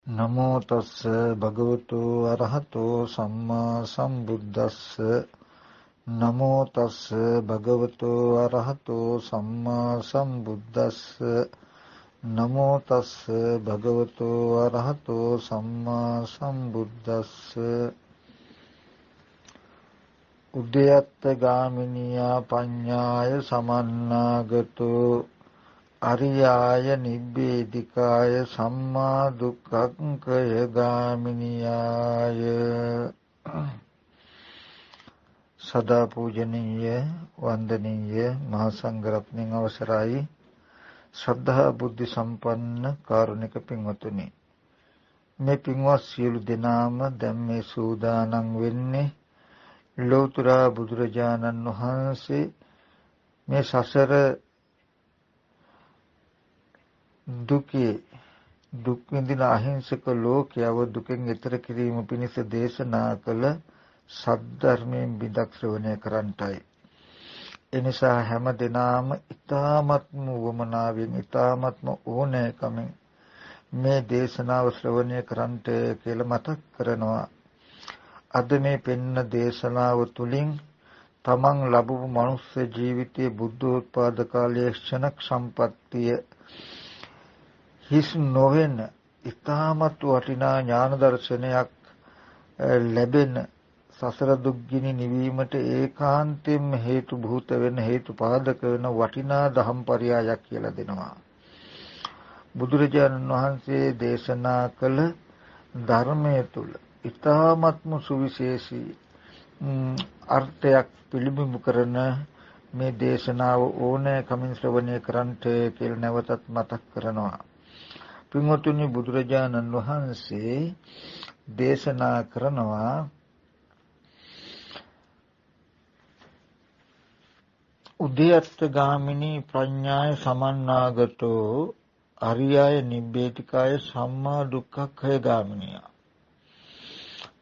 නමෝ තස්ස භගවතු අරහතෝ සම්මා සම්බුද්දස්ස නමෝ තස්ස භගවතු අරහතෝ සම්මා සම්බුද්දස්ස නමෝ තස්ස භගවතු අරහතෝ සම්මා සම්බුද්දස්ස උද්‍යත්ත ගාමිනියා පඤ්ඤාය සමන්නාගතෝ අරියාය නිබ්බේධිකාය සම්මා දුක්ඛංකය ගාමිනියාය සදා පූජනීය වන්දනීය මහා සංඝරත්නයන් අවසරයි ශ්‍රද්ධා බුද්ධ සම්පන්න කාරුණික පින්වතුනි මේ පින්වත් සියලු දෙනාම දැන් මේ සූදානම් වෙන්නේ ලෞතර බුදුරජාණන් වහන්සේ මේ සසර දුක් විඳින අහිංසක ලෝකයව දුකෙන් ඈතර කිරීම පිණිස දේශනා කළ සද්ධර්මයෙන් බිදක් ශ්‍රවණය කරන්ටයි. එනිසා හැම දිනාම ඊ타ත්ම වමනාවෙන් ඊ타ත්ම ඕනෑකමින් මේ දේශනාව ශ්‍රවණය කරන්ට කියලා මතක් කරනවා. අද මේ පෙන්න දේශනාව තුලින් තමන් ලැබුණු මනුස්ස ජීවිතයේ බුද්ධෝත්පාද කාලයේ ක්ෂණ සම්පත්තිය හිස් නොවන ඉතාමත් වටිනා ඥාන දර්ශනයක් ලැබෙන සසර දුක්ගිනි නිවීමට ඒකාන්තයෙන්ම හේතු භූත වෙන හේතු පාදක වෙන වටිනා දහම් පරයයක් කියලා දෙනවා. බුදුරජාණන් වහන්සේ දේශනා කළ ධර්මයේ තුල ඉතාමත්ම සුවිශේෂී අර්ථයක් පිළිබිඹු කරන මේ දේශනාව ඕනෑ කමින් ශ්‍රවණය කරන්ට කියලා නැවතත් මතක් කරනවා. පින්වතුනි බුදුරජාණන් වහන්සේ දේශනා කරනවා උද්‍යත්ත ගාමිනී ප්‍රඥාය සමන්නාගතෝ අරියාය නිබ්බේධිකාය සම්මා දුක්ඛක්ඛය ගාමිනිය.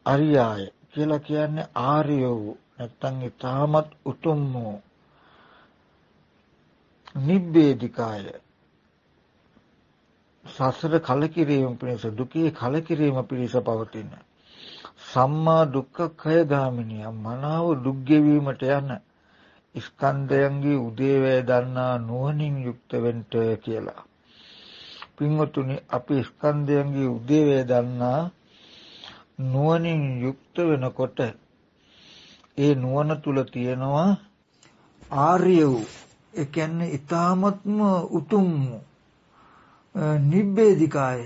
අරියාය කියලා කියන්නේ ආර්යෝ නැත්නම් ඊටමත් උතුම් වූ නිබ්බේධිකාය සසර කලකිරීම පිණිස දුකේ කලකිරීම පිණිස පවතින සම්මා දුක්ඛක්ඛය ගාමිනිය මනාව දුක් ගෙවීමට යන ස්කන්ධයන්ගේ උදේවැය දන්නා නුවණින් යුක්ත වෙන්න කියලා. පින්වතුනි අපි ස්කන්ධයන්ගේ උදේවැය දන්නා නුවණින් යුක්ත වෙනකොට ඒ නුවණ තුල තියෙනවා ආර්ය වූ ඒ කියන්නේ ඊ타ත්ම උතුම් නිබ්බේධිකාය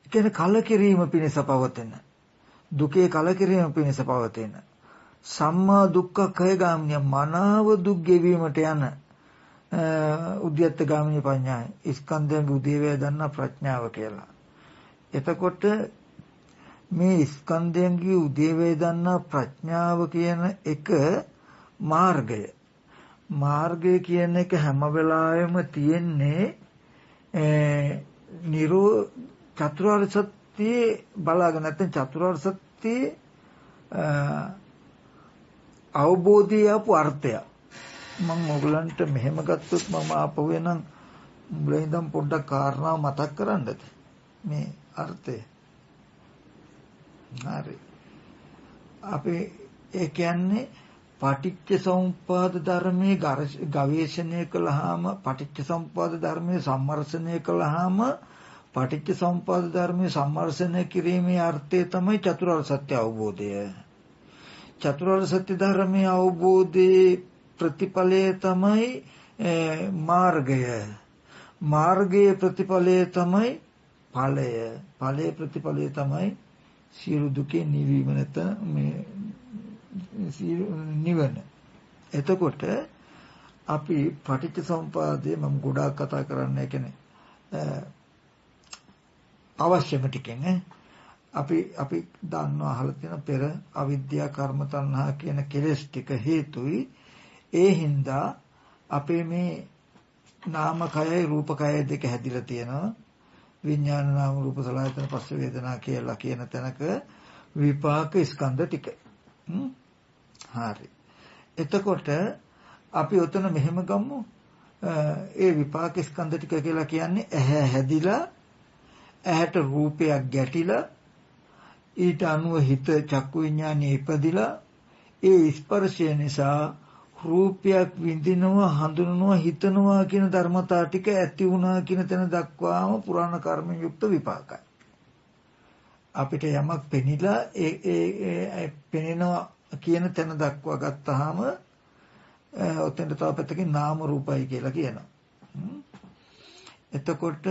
කියන්නේ කලකිරීම පිණිස පවතින දුකේ කලකිරීම පිණිස පවතින සම්මා දුක්ඛක්ඛය ගාමිනිය මනාව දුක් ගෙවීමට යන උද්‍යත්ත ගාමිනී පඤ්ඤාය ස්කන්ධයන්ගේ උදේවැය දන්නා ප්‍රඥාව කියලා. එතකොට මේ ස්කන්ධයන්ගේ උදේවැය දන්නා ප්‍රඥාව කියන එක මාර්ගය. මාර්ගය කියන එක හැම වෙලාවෙම තියෙන්නේ චතුරාර්ය සත්‍යයේ බලාගෙන නැත්නම් චතුරාර්ය සත්‍යයේ අවබෝධය අපු අර්ථය මම ඔයගලන්ට මෙහෙම ගත්තොත් මම ආපහු එනම් මුලින්දම් පොඩ්ඩක් කාරණා මතක් කරන්නද මේ අර්ථය හරි අපි ඒ කියන්නේ පටිච්ච සමුප්පාද ධර්මයේ ගවේෂණය කළාම පටිච්ච සමුප්පාද ධර්මයේ සම්මර්ෂණය කළාම පටිච්ච සමුප්පාද ධර්මයේ සම්මර්ෂණය කිරීමේ අර්ථය තමයි චතුරාර්ය සත්‍ය අවබෝධය. චතුරාර්ය සත්‍ය ධර්මයේ අවබෝධයේ ප්‍රතිඵලය තමයි මාර්ගය. මාර්ගයේ ප්‍රතිඵලය තමයි ඵලය. ඵලයේ ප්‍රතිඵලය තමයි සියලු දුකේ නිවීම නැත්නම් මේ නිවන. එතකොට අපි පටිච්ච සමුප්පාදයේ මම ගොඩාක් කතා කරන්නේ කියන්නේ අවශ්‍යම ටිකෙන් අපි දන්නවා අහලා තියෙන පෙර අවිද්‍යා කර්ම තණ්හා කියන කෙලෙස් ටික හේතුයි. ඒ හින්දා අපේ මේ නාමකයයි රූපකයයි දෙක හැදිලා තියෙනවා. විඥාන නාම රූප සලආයතන පස්ස වේදනා කියලා කියන තැනක විපාක ස්කන්ධ ටික. හරි. එතකොට අපි උතන මෙහෙම ගමු. ඒ විපාක ස්කන්ධ ටික කියලා කියන්නේ ඇහැ හැදිලා ඇහැට රූපයක් ගැටිලා ඊට අනුව හිත චක්කු විඥානේ ඉපදිලා ඒ ස්පර්ශය නිසා රූපයක් විඳිනවා හඳුනනවා හිතනවා කියන ධර්මතා ටික ඇති වුණා කියන තැන දක්වාම පුරාණ කර්මෙන් යුක්ත විපාකයි. අපිට යමක් පෙනිලා ඒ පෙනෙනවා කියන තැන දක්වා ගත්තාම ඔතෙන්ට තව පැත්තකින් නාම රූපයි කියලා කියනවා. එතකොට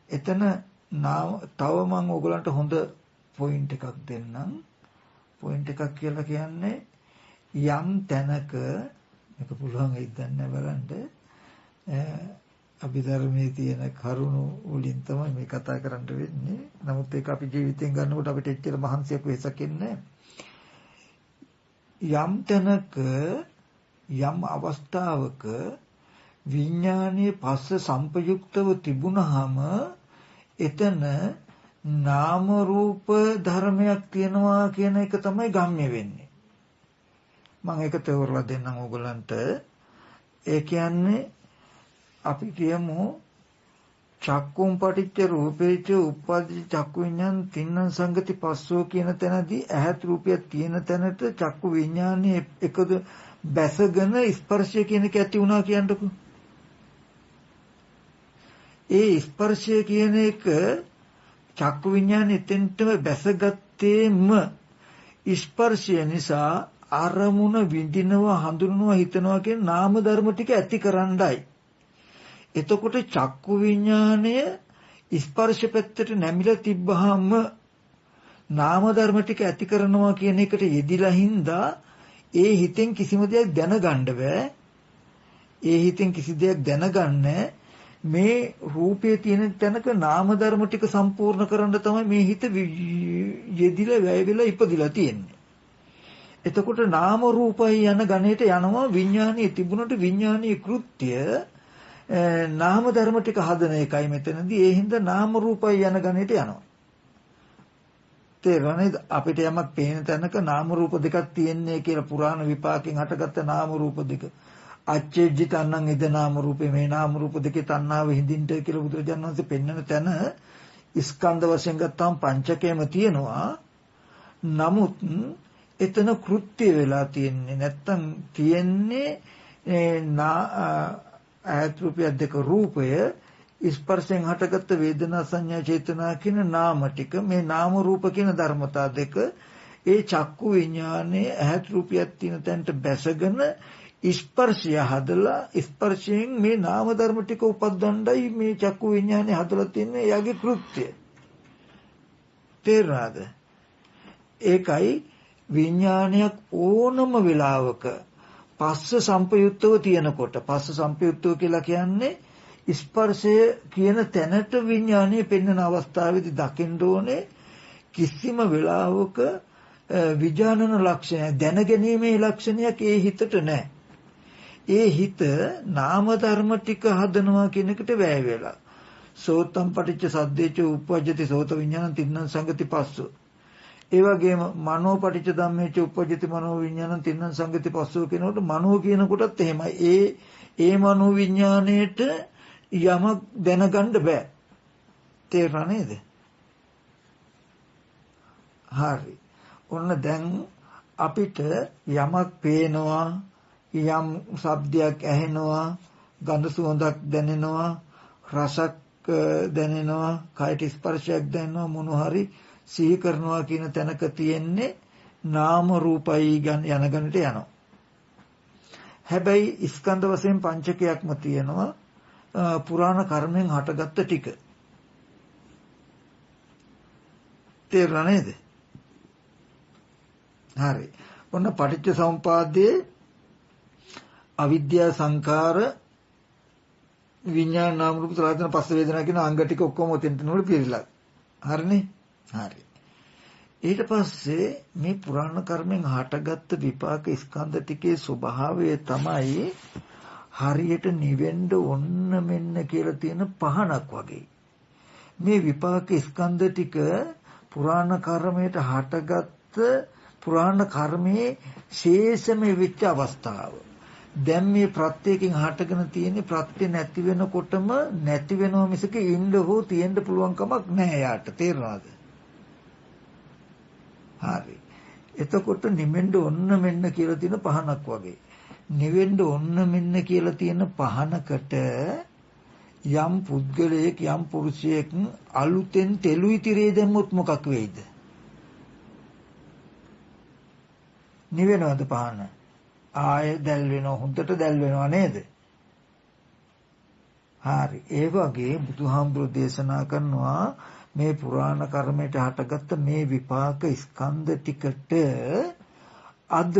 එතන තව මම ඕගලන්ට හොඳ පොයින්ට් එකක් දෙන්නම්. පොයින්ට් එකක් කියලා කියන්නේ යම් තැනක මේක පුළුවන් වෙයිද නැහැ බලන්න. අභිධර්මයේ තියෙන කරුණු වලින් තමයි මේ කතා කරන්න වෙන්නේ. නමුත් ඒක අපි ජීවිතෙන් ගන්නකොට අපිට එච්චර මහන්සියක් වෙසක් ඉන්නේ යම් තැනක යම් අවස්ථාවක විඥානීය පස්ස සංපයුක්තව තිබුණාම එතන නාම රූප ධර්මයක් තියෙනවා කියන එක තමයි ගම්ම්‍ය වෙන්නේ. මම ඒක තේරුම්ලා දෙන්නම් ඕගලන්ට. ඒ කියන්නේ අපි කියමු චක්කුම් පටිච්ච රූපේච උප්පදි චක්කු විඥාන තින්න සංගති පස්සෝ කියන තැනදී ඇහත් රූපයක් තියෙන තැනට චක්කු විඥානයේ එකද බැසගෙන ස්පර්ශය කියන එක ඇති වුණා කියන්නකො. ඒ ස්පර්ශය කියන එක චක්කු විඥානේ එතෙන්ටම බැසගත්තේම ස්පර්ශය නිසා අරමුණ විඳිනවා හඳුනනවා හිතනවා කියන නාම ධර්ම ටික ඇතිකරණ්ඩයි. එතකොට චක්කු විඥාණය ස්පර්ශ පැත්තට නැමිලා තිබ්බහම නාම ධර්ම ටික ඇති කරනවා කියන එකට යෙදිලා හින්දා ඒ හිතෙන් කිසිම දෙයක් දැනගන්න බෑ. ඒ හිතෙන් කිසි දෙයක් දැනගන්න මේ රූපයේ තියෙන තැනක නාම ධර්ම ටික සම්පූර්ණ කරන්න තමයි මේ හිත යෙදිලා වැය වෙලා ඉපදිලා තියෙන්නේ. එතකොට නාම රූපයි යන ගණයට යනවා විඥානීය තිබුණට විඥානීය කෘත්‍ය නාම ධර්ම ටික හදන එකයි මෙතනදී. ඒ හින්දා නාම රූපයි යන ගණයට යනවා. තේරෙනවද? අපිට යමක් පේන තැනක නාම රූප දෙකක් තියෙන්නේ කියලා පුරාණ විපාකෙන් හටගත්ත නාම රූප දෙක. අච්චේජ්ජි තණ්හං ඉද නාම රූපේ මේ නාම රූප දෙකේ තණ්හාව හිඳින්ට කියලා බුදුරජාණන් වහන්සේ පෙන්වන තැන ස්කන්ධ වශයෙන් ගත්තාම පංචකයම තියෙනවා. නමුත් එතන කෘත්‍ය වෙලා තියෙන්නේ නැත්තම් තියෙන්නේ ආයත රූපය දෙක රූපය ස්පර්ශයෙන් හටගත්ත වේදනා සංඥා චේතනා කියන නාම ටික මේ නාම රූප කියන ධර්මතා දෙක ඒ චක්කු විඥානයේ ආයත රූපයක් තියෙන තැනට බැසගෙන ස්පර්ශය හදලා ස්පර්ශයෙන් මේ නාම ධර්ම ටික උපද්දණ්ඩයි මේ චක්කු විඥානේ හදලා තින්නේ එයාගේ කෘත්‍ය. තේරුණාද? ඒකයි විඥානයක් ඕනම වෙලාවක පස්ස සංපයුක්තව තියෙනකොට පස්ස සංපයුක්තව කියලා කියන්නේ ස්පර්ශය කියන තැනට විඥානය පෙන්වන අවස්ථාවේදී දකින්න ඕනේ කිසිම වෙලාවක විඥානන ලක්ෂණය දැනගැනීමේ ලක්ෂණයක් ඒ හිතට නැහැ. ඒ හිත නාම ධර්ම ටික හදනවා කියන එකට වැය වෙලා. සෝතම් පටිච්ච සද්දේච උප්පජ්ජති සෝත විඥානං තින්න සංගති පස්සෝ. ඒ වගේම මනෝ පටිච්ච ධම්මේච උප්පජ්ජති මනෝ විඥානං තින්න සංගති පස්සෝ කියනකොට මනෝ කියන කොටත් එහෙමයි. ඒ මනෝ විඥාණයට යමක් දැනගන්න බෑ. තේරුණා නේද? හරි. ඔන්න දැන් අපිට යමක් පේනවා යම් ශබ්දයක් ඇහෙනවා ගඳ සුවඳක් දැනෙනවා රසක් දැනෙනවා කයට ස්පර්ශයක් දැනෙනවා මොන හරි සිහි කරනවා කියන තැනක තියෙන්නේ නාම රූපයි යන ගණට යනවා. හැබැයි ස්කන්ධ වශයෙන් පංචකයක්ම තියෙනවා පුරාණ කර්මෙන් හටගත්ත ටික. තේරුණා නේද? හරි. ඔන්න පටිච්ච සමුප්පාදයේ අවිද්‍යා සංඛාර විඥාන නාම රූප සලආයතන පස්ස වේදනා කියන අංග ටික ඔක්කොම උතෙන්ට නෝඩ පිළිලා. හරිනේ? හරි. ඊට පස්සේ මේ පුරාණ කර්මෙන් හටගත්ත විපාක ස්කන්ධ ටිකේ ස්වභාවය තමයි හරියට නිවෙන්න ඔන්න මෙන්න කියලා තියෙන පහනක් වගේ. මේ විපාක ස්කන්ධ ටික පුරාණ කර්මයට හටගත්ත පුරාණ කර්මයේ ශේෂම වෙච්ච අවස්ථාව. දැන් මේ ප්‍රත්‍යයෙන් හටගෙන තියෙන ප්‍රත්‍ය නැති වෙනකොටම නැති වෙනව මිසක ඉන්න හෝ තියෙන්න පුළුවන් කමක් නැහැ යාට. තේරෙනවද? හරි. එතකොට නිවෙන්න ඔන්න මෙන්න කියලා තියෙන පහනක් වගේ. නිවෙන්න ඔන්න මෙන්න කියලා තියෙන පහනකට යම් පුද්ගලයෙක් යම් පුරුෂයෙක් අලුතෙන් තෙලුයි තිරේ දැම්මොත් මොකක් වෙයිද? නිවෙනවද පහන? ආය දැල් වෙනවා, හොඳට දැල් වෙනවා නේද? හරි. ඒ වගේ බුදුහාමුදුරු දේශනා කරනවා මේ පුරාණ කර්මයට හටගත්ත මේ විපාක ස්කන්ධ ටිකට අද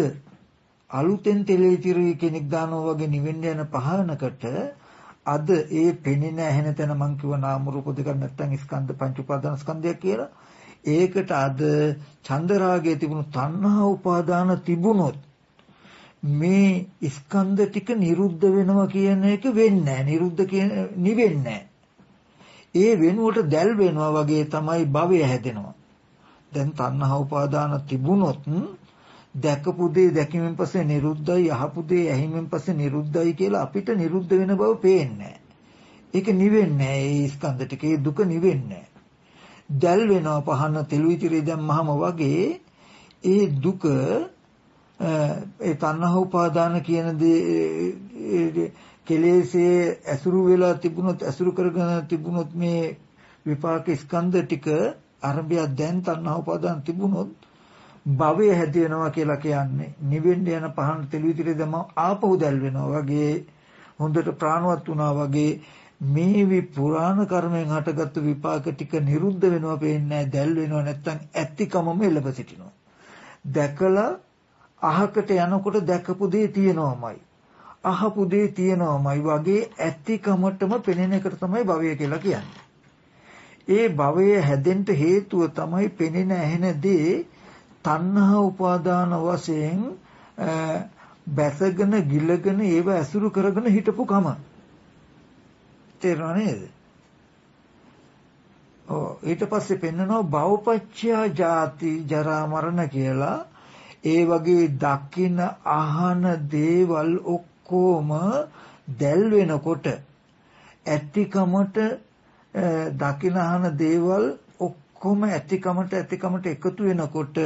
අලුතෙන් තෙලේ තිරේ කෙනෙක් දානවා වගේ නිවෙන්න යන පහනකට අද ඒ පෙනෙන ඇහෙන තැන මං කිව්ව නාම රූප දෙක නැත්තම් ස්කන්ධ පංච උපාදාන ස්කන්ධය කියලා. ඒකට අද චන්දරාගයේ තිබුණු තණ්හා උපාදාන තිබුණොත් මේ ස්කන්ධ ටික නිරුද්ධ වෙනවා කියන එක වෙන්නේ නැහැ. නිරුද්ධ කියන නිවෙන්නේ නැහැ. ඒ වෙනුවට දැල් වෙනවා වගේ තමයි භවය හැදෙනවා. දැන් තණ්හා උපාදාන තිබුණොත් දැකපු දේ දැකීමෙන් පස්සේ නිරුද්ධයි, අහපු දේ ඇහිමෙන් පස්සේ නිරුද්ධයි කියලා අපිට නිරුද්ධ වෙන බව පේන්නේ නැහැ. ඒක නිවෙන්නේ නැහැ. ඒ ස්කන්ධ ටිකේ දුක නිවෙන්නේ නැහැ. දැල් වෙනවා පහන තෙලුයි තිරේ දැම්මහම වගේ ඒ දුක ඒ තණ්හා උපාදාන කියන දේ කෙලෙසේ ඇසුරු වෙලා තිබුණොත් ඇසුරු කරගෙන තිබුණොත් මේ විපාක ස්කන්ධ ටික අරඹය දැන් තණ්හා උපාදාන තිබුණොත් භවය හැදෙනවා කියලා කියන්නේ නිවෙන්න යන පහන් තෙලුයි තිරේ දැම්ම ආපහු දැල් වෙනවා වගේ හොඳට ප්‍රාණවත් වුණා වගේ මේ පුරාණ කර්මයෙන් හටගත්තු විපාක ටික නිරුද්ධ වෙනවා පේන්නේ දැල් වෙනවා නැත්තම් ඇත්තිකමම එළඹ සිටිනවා. දැකලා අහකට යනකොට දැකපු දේ තියෙනවමයි. අහපු දේ තියෙනවමයි වගේ ඇත්තිකමටම පෙනෙන එකට තමයි භවය කියලා කියන්නේ. ඒ භවය හැදෙන්න හේතුව තමයි පෙනෙන ඇහෙන දේ තණ්හා උපාදාන වශයෙන් බැසගෙන ගිලගෙන ඒව ඇසුරු කරගෙන හිටපු කම. තේරුණා නේද? ඊට පස්සේ පෙන්නනවා භවපච්චය ජාති ජරා මරණ කියලා. ඒ වගේ දකින අහන දේවල් ඔක්කොම දැල් වෙනකොට ඇතිකමට දකින අහන දේවල් ඔක්කොම ඇතිකමට එකතු වෙනකොට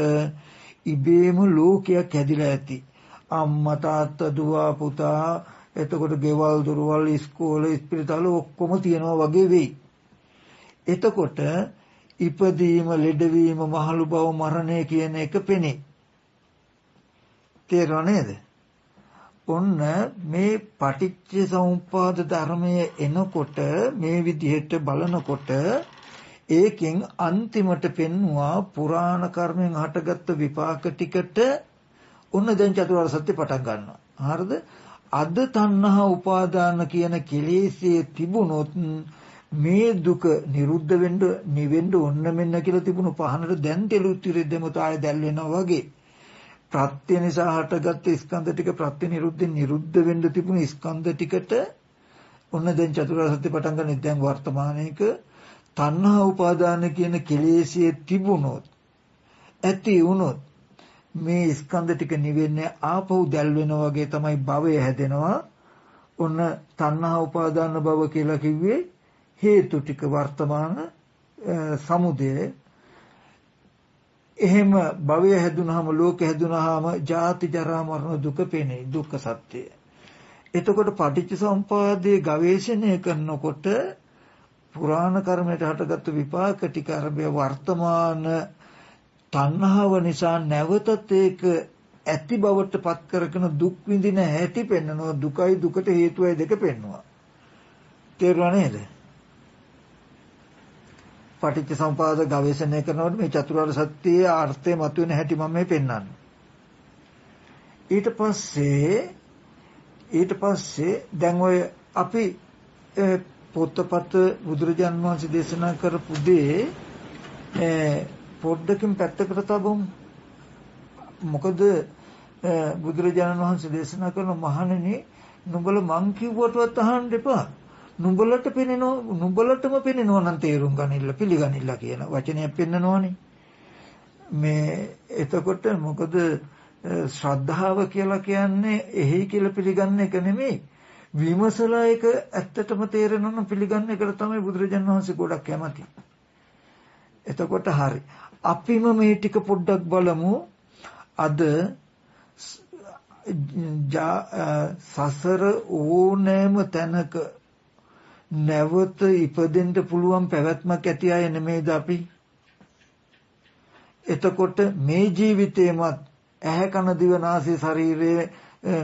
ඉබේම ලෝකයක් හැදිලා ඇති. අම්මා තාත්තා දුව පුතා එතකොට ගෙවල් දොරවල් ඉස්කෝල ඉස්පිරිතාල ඔක්කොම තියනවා වගේ වෙයි. එතකොට ඉපදීම ලෙඩවීම මහලු බව මරණය කියන එක පෙනේ. තේරුණා නේද? ඔන්න මේ පටිච්ච සමුප්පාද ධර්මයේ එනකොට මේ විදිහට බලනකොට ඒකෙන් අන්තිමට පෙන්නවා පුරාණ කර්මෙන් හටගත්තු විපාක ටිකට ඔන්න දැන් චතුරාර්ය සත්‍ය පටන් ගන්නවා. හරිද? අද තණ්හා උපාදාන කියන කෙලෙස්යේ තිබුණොත් මේ දුක නිරුද්ධ වෙන්න නිවෙන්න ඔන්න මෙන්න කියලා තිබුණු පහනට දැන් තෙලුත් ඉරෙද්දම තාය දැල් වෙනවා වගේ. ප්‍රත්‍ය නිසා හටගත්ත ස්කන්ධ ටික ප්‍රත්‍ය නිරුද්ධ වෙන්න තිබුණු ස්කන්ධ ටිකට ඔන්න දැන් චතුරාර්ය සත්‍ය පටන් ගන්න දැන් වර්තමානයේක තණ්හා උපාදාන කියන කෙලෙස්යේ තිබුණොත් ඇති වුණොත් මේ ස්කන්ධ ටික නිවෙන්නේ ආපහු දැල් වෙනවා වගේ තමයි භවය හැදෙනවා. ඔන්න තණ්හා උපාදාන භව කියලා කිව්වේ හේතු ටික වර්තමාන සමුදය. එහෙම භවය හැදුනහම ලෝක හැදුනහම ජාති ජරා මරණ දුක පෙනේ දුක්ඛ සත්‍යය. එතකොට පටිච්ච සමුප්පාදයේ ගවේෂණය කරනකොට පුරාණ කර්මයට හටගත්තු විපාක ටික අරබය වර්තමාන තණ්හාව නිසා නැවතත් ඒක ඇති බවට පත් කරගෙන දුක් විඳින හැටි පෙන්වනවා. දුකයි දුකට හේතුවයි දෙක පෙන්වනවා. තේරුණා නේද? පටිච්ච සමුප්පාද ගවේෂණය කරනකොට මේ චතුරාර්ය සත්‍යයේ අර්ථය මතුවෙන හැටි මම මේ පෙන්වන්නේ. ඊට පස්සේ දැන් ඔය අපි පොත්පත් බුදුරජාන් වහන්සේ දේශනා කරපු දේ පොඩ්ඩකින් පැත්තකට තබමු. මොකද බුදුරජාණන් වහන්සේ දේශනා කරන මහණෙනි නුඹල මං කිව්වටවත් අහන්න එපා. නුඹලට පෙනෙනවා නුඹලටම පෙනෙනවා නම් තේරුම් ගනින්න පිළිගනින්න කියන වචනයක් පෙන්නනෝනේ. මේ එතකොට මොකද ශ්‍රද්ධාව කියලා කියන්නේ එහි කියලා පිළිගන්න එක නෙමෙයි. විමසලා ඒක ඇත්තටම තේරෙනවනම් පිළිගන්න එකට තමයි බුදුරජාණන් වහන්සේ ගොඩක් කැමති. එතකොට හරි. අපිම මේ ටික පොඩ්ඩක් බලමු. අද සසර ඕනෑම තැනක නැවත ඉපදෙන්න පුළුවන් පැවැත්මක් ඇති අය නෙමෙයිද අපි? එතකොට මේ ජීවිතේමත් ඇහැ කන දිව නාසය ශරීරයේ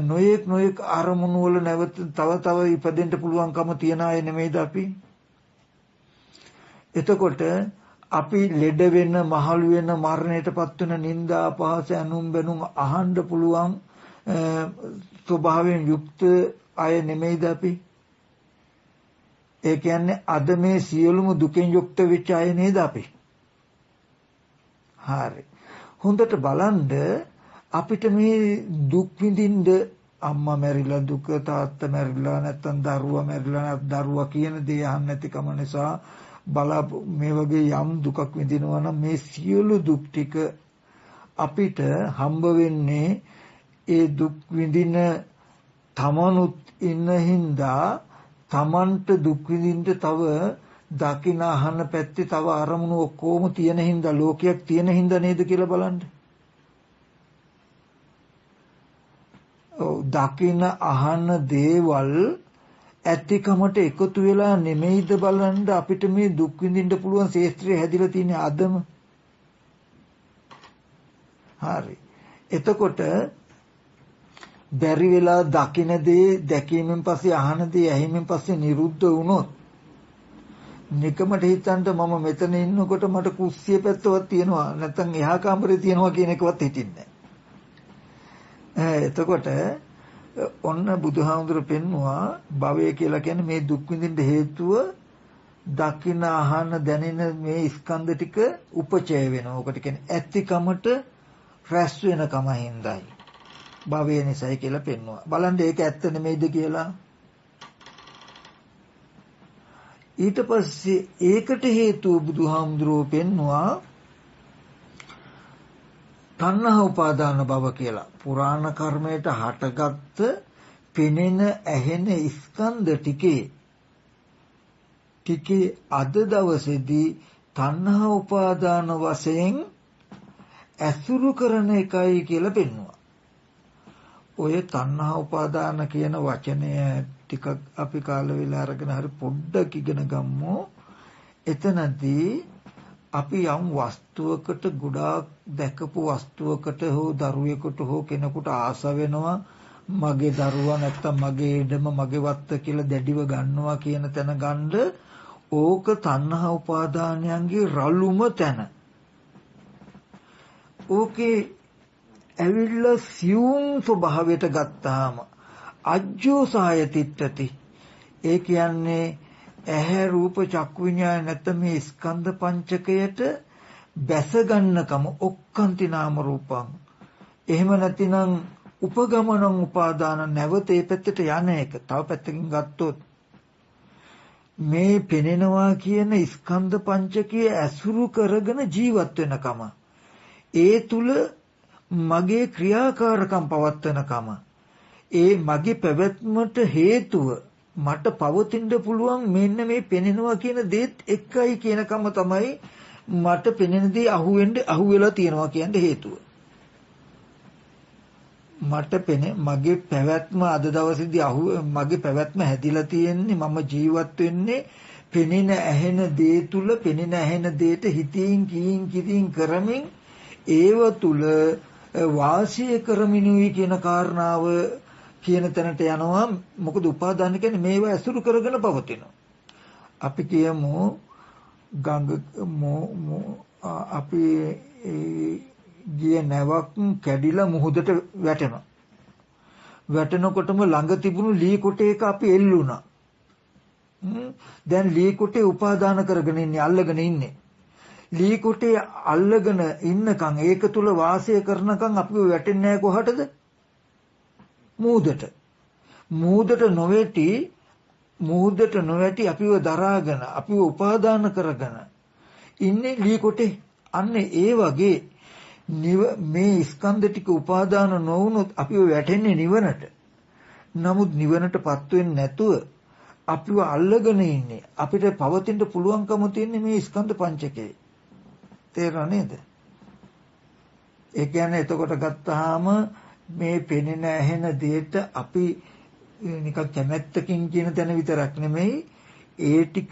නොයෙක් අරමුණු වල නැවත තව ඉපදෙන්න පුළුවන්කම තියන අය නෙමෙයිද අපි? එතකොට අපි ලෙඩ වෙන, මහලු වෙන, මරණයටපත් වෙන නිന്ദා අපහාස ඇනුම් බැනුම් අහන්න පුළුවන් ස්වභාවයෙන් යුක්ත අය නෙමෙයිද අපි? ඒ කියන්නේ අද මේ සියලුම දුකෙන් යුක්ත වෙච්ච අය නේද අපි? හරි. හොඳට බලන්න අපිට මේ දුක් විඳින්න අම්මා මැරිලා දුක, තාත්තා මැරිලා නැත්නම් දරුවා මැරිලා නැත්නම් දරුවා කියන දේ අහන්න නැතිකම නිසා මේ වගේ යම් දුකක් විඳිනවා නම් මේ සියලු දුක් ටික අපිට හම්බ වෙන්නේ ඒ දුක් විඳින තමනුත් ඉන්න හින්දා තමන්ට දුක් විඳින්න තව දකින අහන පැත්තේ තව අරමුණු ඔක්කොම තියෙන හින්දා ලෝකයක් තියෙන හින්දා නේද කියලා බලන්න. දකින අහන දේවල් ඇතිකමට එකතු වෙලා නෙමෙයිද බලන්න අපිට මේ දුක් විඳින්න පුළුවන් ශේත්‍රය හැදිලා තියෙන අදම. හරි. එතකොට බැරි වෙලා දකින දේ දැකීමෙන් පස්සේ අහන දේ ඇහිමෙන් පස්සේ නිරුද්ධ වුණොත් නිකමට හිතන්න මම මෙතන ඉන්නකොට මට කුස්සිය පැත්තවත් තියෙනවා නැත්නම් එහා කාමරේ තියෙනවා කියන එකවත් හිතින්නේ නැහැ. එතකොට ඔන්න බුදුහාමුදුරු පෙන්නවා භවය කියලා කියන්නේ මේ දුක් විඳින්න හේතුව දකින අහන දැනෙන මේ ස්කන්ධ ටික උපචය වෙනවා. ඔකට කියන්නේ ඇතිකමට රැස් වෙනකම හින්දායි. භවය නිසායි කියලා පෙන්නවා. බලන්න ඒක ඇත්ත නෙමෙයිද කියලා. ඊට පස්සේ ඒකට හේතුව බුදුහාමුදුරුවෝ පෙන්නවා තණ්හා උපාදාන භව කියලා. පුරාණ කර්මයට හටගත්ත පෙනෙන ඇහෙන ස්කන්ධ ටිකේ අද දවසේදී තණ්හා උපාදාන වශයෙන් ඇසුරු කරන එකයි කියලා පෙන්වුවා. ඔය තණ්හා උපාදාන කියන වචනය ටිකක් අපි කාල වේලා අරගෙන හරි පොඩ්ඩක් ඉගෙන ගමු. එතනදී අපි යම් වස්තුවකට ගොඩාක් දැකපු වස්තුවකට හෝ දරුවෙකුට හෝ කෙනෙකුට ආස වෙනවා මගේ දරුවා නැත්තම් මගේ ඉඩම මගේ වත්ත කියලා දැඩිව ගන්නවා කියන තැන ගන්න ඕක තණ්හා උපාදානයන්ගේ රළුම තැන. ඕකේ ඇවිල්ලා සියුම් ස්වභාවයට ගත්තාම අජ්ජෝසාය තිට්ඨති. ඒ කියන්නේ ඇහැ රූප චක්කු විඤ්ඤාණ නැත්නම් මේ ස්කන්ධ පංචකයට බැස ගන්නකම ඔක්කාන්ති නාම රූපං. එහෙම නැතිනම් උපගමනං උපාදාන නැවත ඒ පැත්තට යන එක. තව පැත්තකින් ගත්තොත් මේ පෙනෙනවා කියන ස්කන්ධ පංචකයේ ඇසුරු කරගෙන ජීවත් වෙනකම ඒ තුල මගේ ක්‍රියාකාරකම් පවත්වනකම ඒ මගේ පැවැත්මට හේතුව මට පවතින්න පුළුවන් මෙන්න මේ පෙනෙනවා කියන දේත් එකයි කියනකම තමයි මට පෙනෙන දේ අහුවෙලා තියෙනවා කියන හේතුව. මට මගේ පැවැත්ම අද දවසේදී මගේ පැවැත්ම හැදිලා තියෙන්නේ මම ජීවත් වෙන්නේ පෙනෙන ඇහෙන දේ තුල පෙනෙන ඇහෙන දේට හිතින් කියින් කරමින් ඒව තුල වාසය කරමිනුයි කියන කාරණාව කියන තැනට යනවා. මොකද උපාදාන කියන්නේ මේව ඇසුරු කරගෙන පවතිනවා. අපි කියමු අපි ගිය නැවක් කැඩිලා මුහුදට වැටෙනවා. වැටෙනකොටම ළඟ තිබුණු ලී කොටයක අපි එල්ලුණා. දැන් ලී කොටේ උපාදාන කරගෙන ඉන්නේ අල්ලගෙන ඉන්නේ. ලී කොටේ අල්ලගෙන ඉන්නකන් ඒක තුල වාසය කරනකන් අපි වැටෙන්නේ නැහැ කොහටද? මුහුදට නොවැටි අපිව දරාගෙන අපිව උපාදාන කරගෙන ඉන්නේ ලී කොටේ. අන්න ඒ වගේ මේ ස්කන්ධ ටික උපාදාන නොවුනොත් අපි වැටෙන්නේ නිවනට. නමුත් නිවනටපත් වෙන්නේ නැතුව අපිව අල්ලගෙන ඉන්නේ. අපිට පවතින්න පුළුවන්කම තියෙන්නේ මේ ස්කන්ධ පංචකේ. තේරෙනව නේද? ඒ කියන්නේ එතකොට ගත්තාම මේ පෙනෙන ඇහෙන දෙයට අපි නිකන් කැමැත්තකින් කියන තැන විතරක් නෙමෙයි ඒ ටික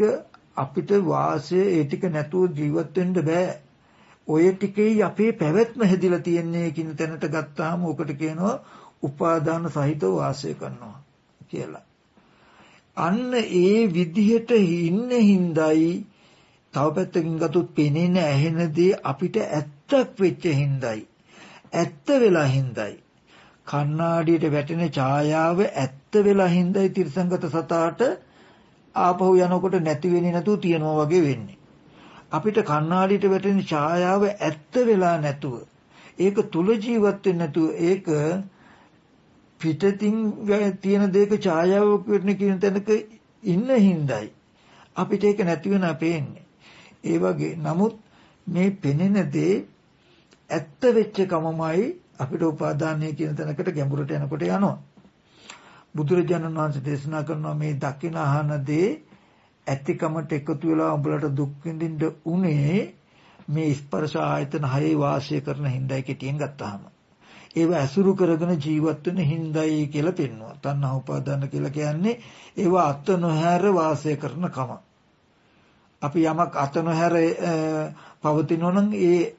අපිට වාසය ඒ ටික නැතුව ජීවත් වෙන්න බෑ. ඔය ටිකේ අපේ පැවැත්ම හැදිලා තියන්නේ කියන තැනට ගත්තාම ඔකට කියනවා උපාදාන සහිතව වාසය කරනවා කියලා. අන්න ඒ විදිහට ඉන්න හිඳයි තව පැත්තකින් ගත්තොත් පෙනෙන ඇහෙන දේ අපිට ඇත්තක් වෙච්ච හිඳයි ඇත්ත වෙලා හිඳයි කණ්ණාඩියට වැටෙන ඡායාව ඇත්ත වෙලා හිඳයි තිරසංගත සතාට ආපහු යනකොට නැති වෙන්නේ නැතුව තියනවා වගේ වෙන්නේ. අපිට කණ්ණාඩියට වැටෙන ඡායාව ඇත්ත වෙලා නැතුව ඒක තුල ජීවත් වෙන්නේ නැතුව ඒක පිටතින් තියෙන දෙයක ඡායාවක් වෙන්න කියන තැනක ඉන්න හිඳයි අපිට ඒක නැති වෙනා පේන්නේ. ඒ වගේ නමුත් මේ පෙනෙන දේ ඇත්ත වෙච්ච කමමයි අපිට උපාදානය කියන තැනකට ගැඹුරට යනකොට යනවා. බුදුරජාණන් වහන්සේ දේශනා කරනවා මේ දකින අහන දේ ඇතිකමට එකතු වෙලා උඹලට දුක් විඳින්න උනේ මේ ස්පර්ශ ආයතන හයේ වාසය කරන හිඳයි කෙටියෙන් ගත්තාම. ඒව ඇසුරු කරගෙන ජීවත් වෙන හිඳයි කියලා පෙන්වනවා. තණ්හා උපාදාන කියලා කියන්නේ ඒව අත නොහැර වාසය කරන කම. අපි යමක් අත නොහැර පවතිනවා නම් ඒ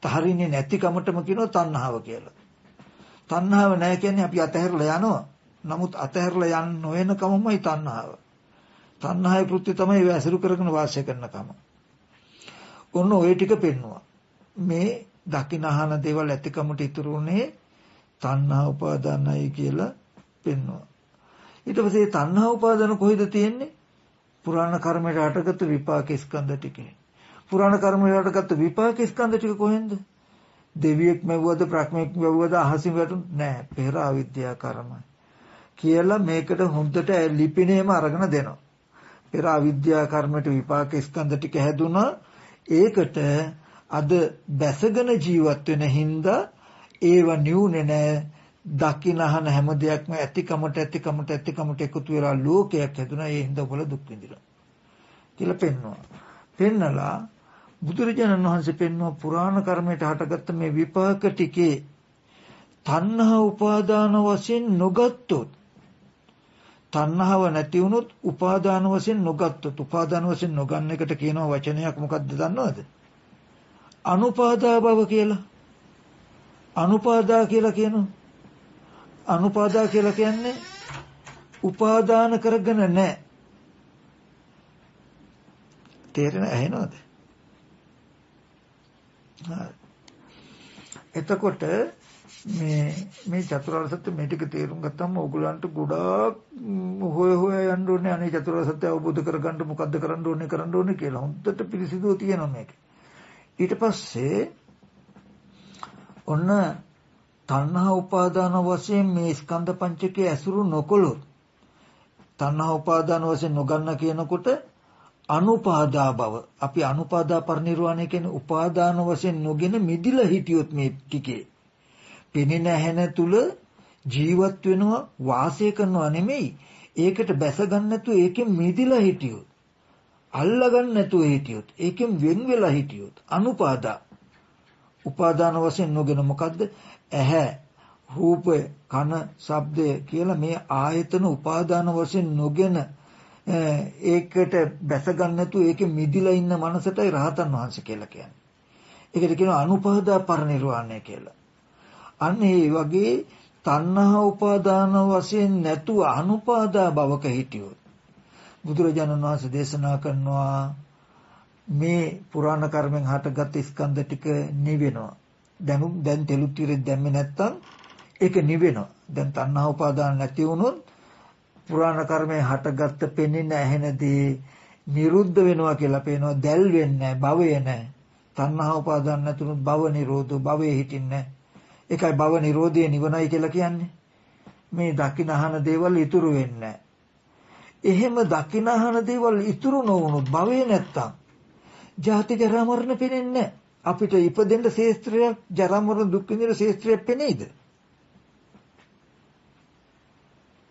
අත්හරින්නේ නැති කමටම කියනවා තණ්හාව කියලා. තණ්හාව නැහැ කියන්නේ අපි අතහැරලා යනවා. නමුත් අතහැරලා යන්න නොවන කමමයි තණ්හාව. තණ්හාවේ කෘත්‍ය තමයි ඒව ඇසුරු කරගෙන වාසය කරන කම. ඔන්න ඔය ටික පෙන්වුවා. මේ දකින අහන දේවල් ඇතිකමට ඉතුරු උනේ තණ්හා උපාදානයි කියලා පෙන්වුවා. ඊට පස්සේ තණ්හා උපාදාන කොහෙද තියෙන්නේ? පුරාණ කර්මයට හටගත්තු විපාක ස්කන්ධ ටිකේ. පුරාණ කර්මයට හටගත්තු විපාක ස්කන්ධ ටික කොහෙන්ද? දෙවියෙක් මෙව්වද ප්‍රඥෙක් මෙව්වද අහසින් වැටුනේ නැහැ. පෙර අවිද්‍යා කර්මයි. කියලා මේකට හොඳට ලිපිනේම අරගෙන දෙනවා. පෙර අවිද්‍යා කර්මයට විපාක ස්කන්ධ ටික හැදුනා. ඒකට අද බැසගෙන ජීවත් වෙන හින්දා ඒව නියුනේ නැහැ. දකින්න අහන හැම දෙයක්ම ඇතිකමට එකතු වෙලා ලෝකයක් හැදුනා. ඒ හින්දා ඔබල දුක් විඳිනවා කියලා පෙන්වනවා. පෙන්නලා බුදුරජාණන් වහන්සේ පෙන්වන පුරාණ කර්මයට හටගත්ත මේ විපාක ටිකේ තණ්හා උපාදාන වශයෙන් නොගත්තොත් තණ්හාව නැති වුණොත් උපාදාන වශයෙන් නොගත්තොත් උපාදාන වශයෙන් නොගන්න එකට කියනවා වචනයක් මොකක්ද දන්නවද? අනුපාදා භව කියලා. අනුපාදා කියලා කියනවා. අනුපාදා කියලා කියන්නේ උපාදාන කරගෙන නැහැ. තේරෙන ඇහෙනවද? එතකොට මේ චතුරාර්ය සත්‍ය මේ ටික තේරුම් ගත්තම ඕගොල්ලන්ට ගොඩාක් හොය යන්න ඕනේ. අනේ චතුරාර්ය සත්‍ය අවබෝධ කරගන්න මොකද්ද කරන්න ඕනේ කියලා. හොඳට පිළිසිදුව තියෙනවා මේක. ඊට පස්සේ ඔන්න තණ්හා උපාදාන වශයෙන් මේ ස්කන්ධ පංචකයේ ඇසුරු නොකොළොත් තණ්හා උපාදාන වශයෙන් නොගන්න කියනකොට අනුපාදා භව. අපි අනුපාදා පරිනිර්වාණය කියන්නේ උපාදාන වශයෙන් නොගෙන මිදිලා හිටියොත් මේ ටිකේ පෙනෙන ඇහෙන තුල ජීවත් වෙනවා වාසය කරනවා නෙමෙයි. ඒකට බැස ගන්න නැතුව ඒකෙන් මිදිලා හිටියොත් අල්ලා ගන්න නැතුව හිටියොත් ඒකෙන් වෙන් වෙලා හිටියොත් අනුපාදා උපාදාන වශයෙන් නොගෙන මොකද්ද? ඇහැ රූපය කන ශබ්දය කියලා මේ ආයතන උපාදාන වශයෙන් නොගෙන ඒකට බැස ගන්න නැතුව ඒකෙ මිදිලා ඉන්න මනසටයි රහතන් වහන්සේ කියලා කියන්නේ. ඒකට කියනවා අනුපාදා පරිනිර්වාණය කියලා. අන්න ඒ වගේ තණ්හා උපාදාන වශයෙන් නැතුව අනුපාදා භවක හිටියොත් බුදුරජාණන් වහන්සේ දේශනා කරනවා මේ පුරාණ කර්මෙන් හටගත් ස්කන්ධ ටික නිවෙනවා. දැන් තෙලුත් తీරෙත් දැම්මේ නැත්තම් ඒක නිවෙනවා. දැන් තණ්හා උපාදාන නැති වුණොත් පුරාණ කර්මයෙන් හටගත්ත පෙනෙන ඇහෙනදී නිරුද්ධ වෙනවා කියලා පේනවා. දැල් වෙන්නේ නැහැ, භවය නැහැ. තණ්හා උපාදාන නැතුණු භව නිරෝධෝ භවයේ හිටින්නේ. ඒකයි භව නිරෝධය නිවනයි කියලා කියන්නේ. මේ දකින අහන දේවල් ඉතුරු වෙන්නේ නැහැ. එහෙම දකින අහන දේවල් ඉතුරු නොවුණොත් භවය නැත්තම් ජාති ජරා මරණ පෙනෙන්නේ නැහැ. අපිට ඉපදෙන්න ශේස්ත්‍රයක් ජරා මරණ දුක් විඳින ශේස්ත්‍රයක් පෙනේද?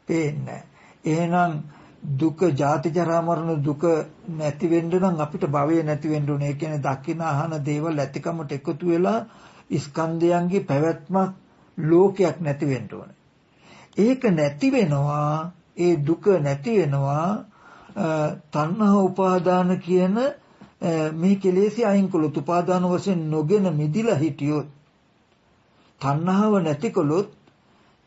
පේන්නේ. එහෙනම් දුක ජාති ජරා මරණ දුක නැති වෙන්න නම් අපිට භවය නැති වෙන්න ඕනේ. ඒ කියන්නේ දකින අහන දේවල් ඇතිකමට එකතු වෙලා ස්කන්ධයන්ගේ පැවැත්මක් ලෝකයක් නැති වෙන්න ඕනේ. ඒක නැති වෙනවා, ඒ දුක නැති වෙනවා තණ්හා උපාදාන කියන මේ කෙලෙසි අයින් කළොත්, උපාදාන වශයෙන් නොගෙන මිදිලා හිටියොත්, තණ්හාව නැති කළොත්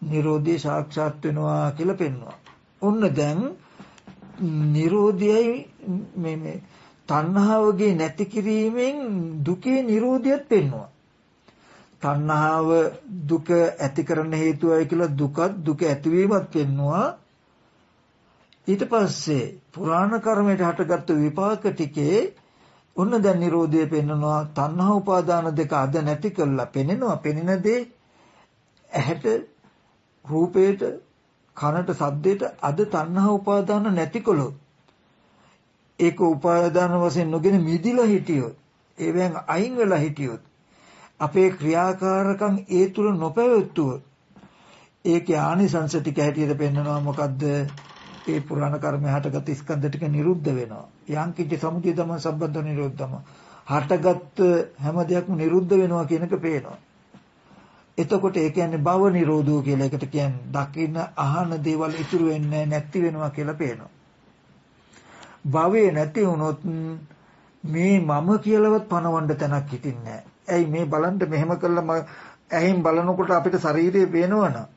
නිරෝධය සාක්ෂාත් වෙනවා කියලා පෙන්වනවා. ඔන්න දැන් නිරෝධයයි මේ තණ්හාවගේ නැති කිරීමෙන් දුකේ නිරෝධයත් පෙන්වනවා. තණ්හාව දුක ඇති කරන හේතුවයි කියලා දුකත් දුක ඇතිවීමත් පෙන්වනවා. ඊට පස්සේ පුරාණ කර්මයට හටගත්තු විපාක ටිකේ ඔන්න දැන් නිරෝධය පෙන්වනවා. තණ්හා උපාදාන දෙක අද නැති කළා පෙනෙනවා. පෙනෙන දේ ඇහැට, රූපේට, කනට, ශබ්දයට අද තණ්හා උපාදාන නැති කළොත්, ඒක උපාදාන වශයෙන් නොගෙන මිදිලා හිටියොත්, ඒවෙන් අයින් වෙලා හිටියොත්, අපේ ක්‍රියාකාරකම් ඒ තුල නොපැවතුවොත්, ඒකේ ආනිසංස ටික හැටියට පෙන්නනවා. මොකද්ද? ඒ පුරාණ කර්මය හටගත් ස්කන්ධ ටික නිරුද්ධ වෙනවා. යංකිට සමුදය ධම්ම සම්බන්ධ නිරෝධම. හටගත් හැම දෙයක්ම නිරුද්ධ වෙනවා කියන එක පේනවා. එතකොට ඒ කියන්නේ භව නිරෝධෝ කියලා එකට කියන්නේ දකින්න අහන දේවල් ඉතුරු වෙන්නේ නැති වෙනවා කියලා පේනවා. භවය නැති වුණොත් මේ මම කියලාවත් පණවන්න තැනක් හිටින්නේ නැහැ. ඇයි මේ බලන්න මෙහෙම කළා ඇහින් බලනකොට අපිට ශරීරය පේනවනම්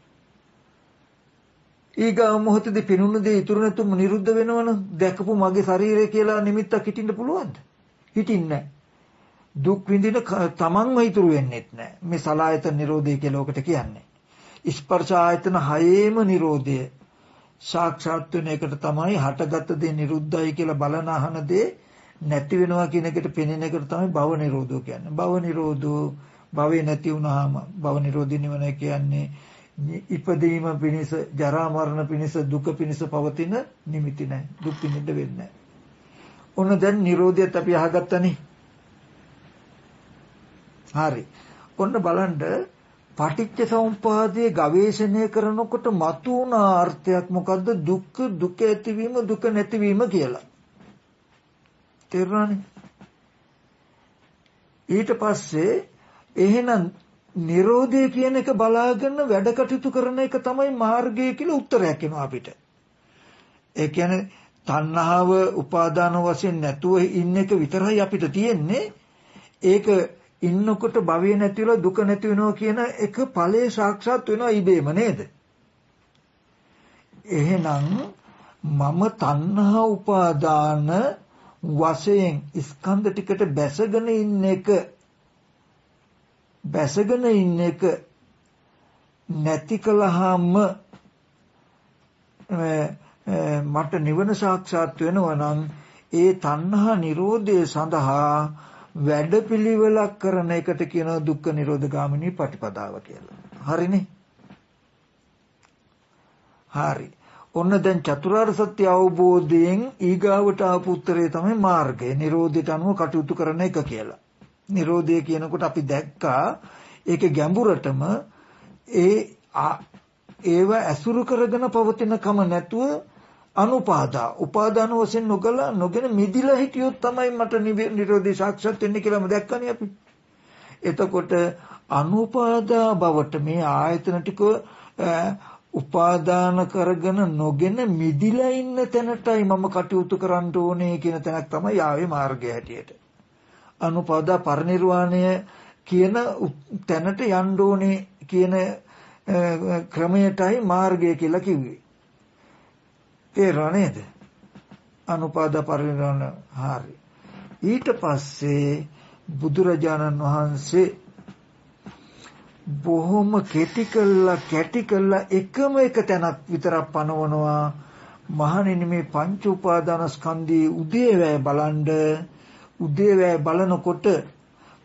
ඊගා මොහොතේදී පිනුන දේ ඉතුරු නැතුම නිරුද්ධ වෙනවනම් දැකපු මගේ ශරීරය කියලා නිමිත්තක් හිටින්න පුළුවන්ද? හිටින්නේ නැහැ. දුක් විඳින තමන්ම ඉතුරු වෙන්නේත් නැහැ. මේ සලායතන නිරෝධය කියලා ඔකට කියන්නේ. ස්පර්ශ ආයතන හයේම නිරෝධය සාක්ෂාත් වෙන එකට තමයි හටගත් දේ නිරුද්ධයි කියලා බලන අහන දේ නැති වෙනවා කියන එකට පෙනෙන එකට තමයි භව නිරෝධෝ කියන්නේ. භව නිරෝධෝ භවේ නැති වුනහම භව නිරෝධි නිවන කියන්නේ ඉපදීම පිණිස, ජරා මරණ පිණිස, දුක පිණිස පවතින නිමිති නැහැ. දුක් විඳින්න වෙන්නේ නැහැ. ඔන්න දැන් නිරෝධයත් අපි අහගත්තනේ. හරි. ඔන්න බලන්න පටිච්ච සමුප්පාදයේ ගවේෂණය කරනකොට මතුවන අර්ථයක් මොකද්ද? දුක්ඛ, දුක ඇතිවීම, දුක නැතිවීම කියලා. තේරුණානේ? ඊට පස්සේ එහෙනම් නිරෝධය කියන එක බලාගෙන වැඩ කටයුතු කරන එක තමයි මාර්ගය කියලා උත්තරයක් එනවා අපිට. ඒ කියන්නේ තණ්හාව උපාදාන වශයෙන් නැතුව ඉන්න එක විතරයි අපිට තියෙන්නේ. ඒක ඉන්නකොට භවය නැති වෙලා දුක නැති වෙනවා කියන එක ඵලයේ සාක්ෂාත් වෙනවා ඉබේම නේද? එහෙනම් මම තණ්හා උපාදාන වශයෙන් ස්කන්ධ ටිකට බැසගෙන ඉන්න එක නැති කළාම මට නිවන සාක්ෂාත් වෙනවා නම් ඒ තණ්හා නිරෝධය සඳහා වැඩපිළිවෙලක් කරන එකට කියනවා දුක්ඛ නිරෝධ ගාමිනී පටිපදාව කියලා. හරිනේ? හරි. ඔන්න දැන් චතුරාර්ය සත්‍ය අවබෝධයෙන් ඊගාවට ආපු උත්තරේ තමයි මාර්ගය. නිරෝධයට අනුව කටයුතු කරන එක කියලා. නිරෝධය කියනකොට අපි දැක්කා ඒකේ ගැඹුරටම ඒව ඇසුරු කරගෙන පවතින කම නැතුව අනුපාදා උපාදාන වශයෙන් නොගෙන මිදිලා හිටියොත් තමයි මට නිරෝධය සාක්ෂාත් වෙන්නේ කියලාම දැක්කනේ අපි. එතකොට අනුපාදා බවට මේ ආයතන ටික උපාදාන කරගෙන නොගෙන මිදිලා ඉන්න තැනටයි මම කටයුතු කරන්න ඕනේ කියන තැනක් තමයි ආවේ මාර්ගය හැටියට. අනුපාදා පරිනිර්වාණය කියන තැනට යන්න ඕනේ කියන ක්‍රමයටයි මාර්ගය කියලා කිව්වේ. තේරුණා නේද? අනුපාදා පරිනිර්වාණ. හරි. ඊට පස්සේ බුදුරජාණන් වහන්සේ බොහොම කැටි කළා එකම එක තැනක් විතරක් පනවනවා. මහණෙනි මේ පංච උපාදානස්කන්ධයේ උදේවැය බලන්ඩ. උදේවැය බලනකොට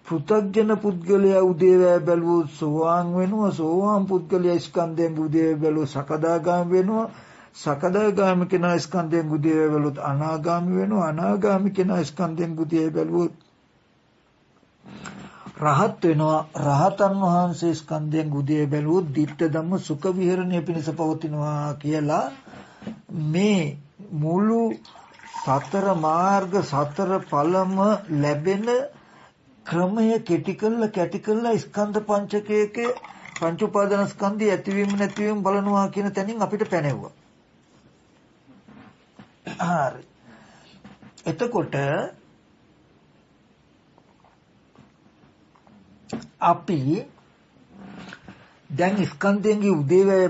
පෘථග්ජන පුද්ගලයා උදේවැය බැලුවොත් සෝවාන් වෙනවා. සෝවාන් පුද්ගලයා ස්කන්ධයෙන් උදේවැය බැලුවොත් සකදාගාමී වෙනවා. සකදාගාමී කෙනා ස්කන්ධයෙන් උදේවැය බැලුවොත් අනාගාමී වෙනවා. අනාගාමී කෙනා ස්කන්ධයෙන් උදේවැය බැලුවොත් රහත් වෙනවා. රහතන් වහන්සේ ස්කන්ධයන් උදේ බැලුවොත් ditta ධම්ම සුඛ විහරණය පිණිස පවතිනවා කියලා මේ මුළු සතර මාර්ග සතර ඵලම ලැබෙන ක්‍රමය කෙටි කළා ස්කන්ධ පංචකයක පංච උපාදාන ස්කන්ධය ඇතිවීම නැතිවීම බලනවා කියන තැනින් අපිට පැනෙවුවා. හරි. එතකොට අපි දැන් ස්කන්ධයන්ගේ උදේවැය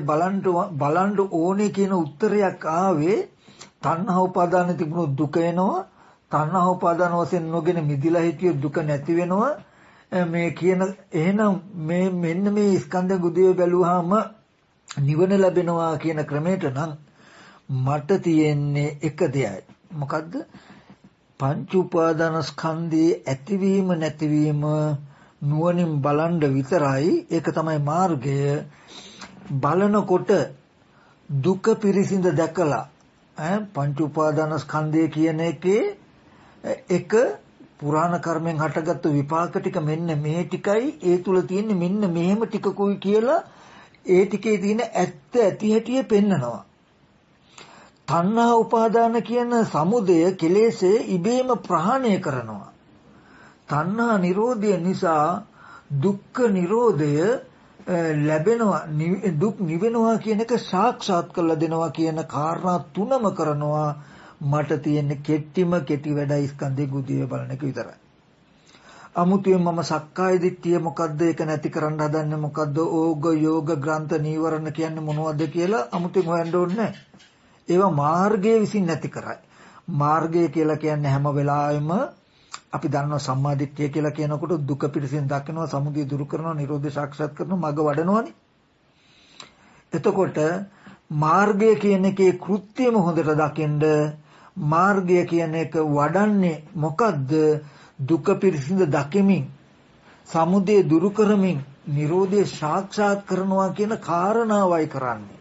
බලන්න ඕනේ කියන උත්තරයක් ආවේ තණ්හා උපාදාන තිබුණොත් දුක එනවා. තණ්හා උපාදාන වශයෙන් නොගෙන මිදිලා හිටියොත් දුක නැති වෙනවා. මේ කියන එහෙනම් මේ මෙන්න මේ ස්කන්ධ උදේවැය බැලුවාම නිවන ලැබෙනවා කියන ක්‍රමයට නම් මට තියෙන්නේ එක දෙයයි. මොකද්ද? පංච උපාදාන ස්කන්ධයේ ඇතිවීම නැතිවීම නුවණින් බලන්න විතරයි. ඒක තමයි මාර්ගය. බලනකොට දුක පිරිසිඳ දැකලා පංච උපාදාන ස්කන්ධය කියන එකේ එක පුරාණ කර්මෙන් හටගත්තු විපාක ටික මෙන්න මේ ටිකයි ඒ තුල තියෙන්නේ මෙන්න මෙහෙම ටිකකුයි කියලා ඒ ටිකේ තියෙන ඇත්ත ඇති හැටි පෙන්නනවා. තණ්හා උපාදාන කියන සමුදය කෙලෙසේ ඉබේම ප්‍රහාණය කරනවා. තණ්හා නිරෝධය නිසා දුක්ඛ නිරෝධය ලැබෙනවා. දුක් නිවෙනවා කියන එක සාක්ෂාත් කරලා දෙනවා කියන කාරණා තුනම කරනවා. මට තියෙන කෙටිම කෙටි වැඩයි ස්කන්ධේ ගුදිය බලන එක විතරයි. අමුතුවෙන් මම සක්කාය දිට්ඨිය මොකද්ද ඒක නැති කරන්න හදන්නේ මොකද්ද ඕග යෝග ග්‍රන්ථ නීවරණ කියන්නේ මොනවද කියලා අමුතුවෙන් හොයන්න ඕනේ නැහැ. ඒවා මාර්ගයේ විසින් නැති කරයි. මාර්ගය කියලා කියන්නේ හැම වෙලාවෙම අපි දන්නවා සම්මා දිට්ඨිය කියලා කියනකොට දුක පිළිසින් දකිනවා, සමුදය දුරු කරනවා, නිරෝධය සාක්ෂාත් කරනවා, මඟ වඩනවානේ. එතකොට මාර්ගය කියන එකේ කෘත්‍යම හොඳට දකින්න මාර්ගය කියන එක වඩන්නේ මොකද්ද? දුක පිළිසින් දකිමින්, සමුදය දුරු කරමින්, නිරෝධය සාක්ෂාත් කරනවා කියන කාරණාවයි කරන්නේ.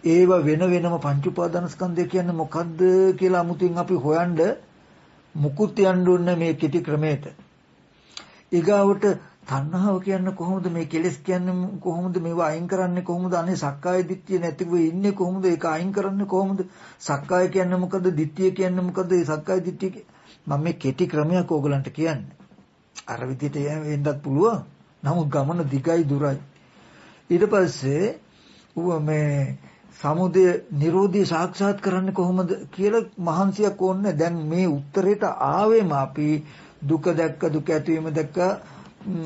ඒව වෙන වෙනම පංච උපාදාන ස්කන්ධය කියන්නේ මොකද්ද කියලා අමුතුවෙන් අපි හොයන්න මුකුත් යන්න ඕනේ මේ කෙටි ක්‍රමයට. ඊගාවට තණ්හාව කියන්නේ කොහොමද? මේ කෙලෙස් කියන්නේ කොහොමද? මේවා අයින් කරන්නේ කොහොමද? අනේ සක්කාය දිට්ඨිය නැතිව ඉන්නේ කොහොමද? ඒක අයින් කරන්නේ කොහොමද? සක්කාය කියන්නේ මොකද්ද? දිට්ඨිය කියන්නේ මොකද්ද? ඒ සක්කාය දිට්ඨිය මම මේ කෙටි ක්‍රමයක් ඕගලන්ට කියන්නේ. අර විදිහට වෙන්නත් පුළුවන්. නමුත් ගමන දිගයි දුරයි. ඊට පස්සේ මේ සමුදය නිරෝධය සාක්ෂාත් කරන්නේ කොහොමද කියලා මහන්සියක් ඕනේ. දැන් මේ උත්තරේට ආවෙම අපි දුක දැක්ක, දුක ඇතිවීම දැක්ක,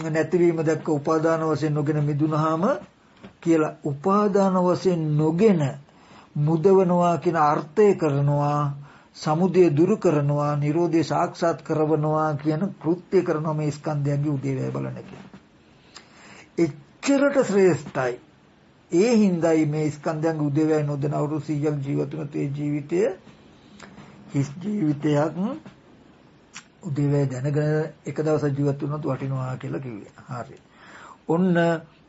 නැතිවීම දැක්ක, උපාදාන වශයෙන් නොගෙන මිදුනහම කියලා උපාදාන වශයෙන් නොගෙන මුදවනවා කියන අර්ථය කරනවා. සමුදය දුරු කරනවා, නිරෝධය සාක්ෂාත් කරවනවා කියන කෘත්‍ය කරනවා මේ ස්කන්ධයන්ගේ උදේවැය බලන එක. එච්චරට ශ්‍රේෂ්ඨයි. ඒ හින්දායි මේ ස්කන්ධයන්ගේ උදේවැය නොදෙන අවුරුදු 100ක් ජීවත් වුණත් ඒ ජීවිතය හිස් ජීවිතයක් උදේවැය දැනගෙන එක දවසක් ජීවත් වුණොත් වටිනවා කියලා කිව්වේ. හරි. ඔන්න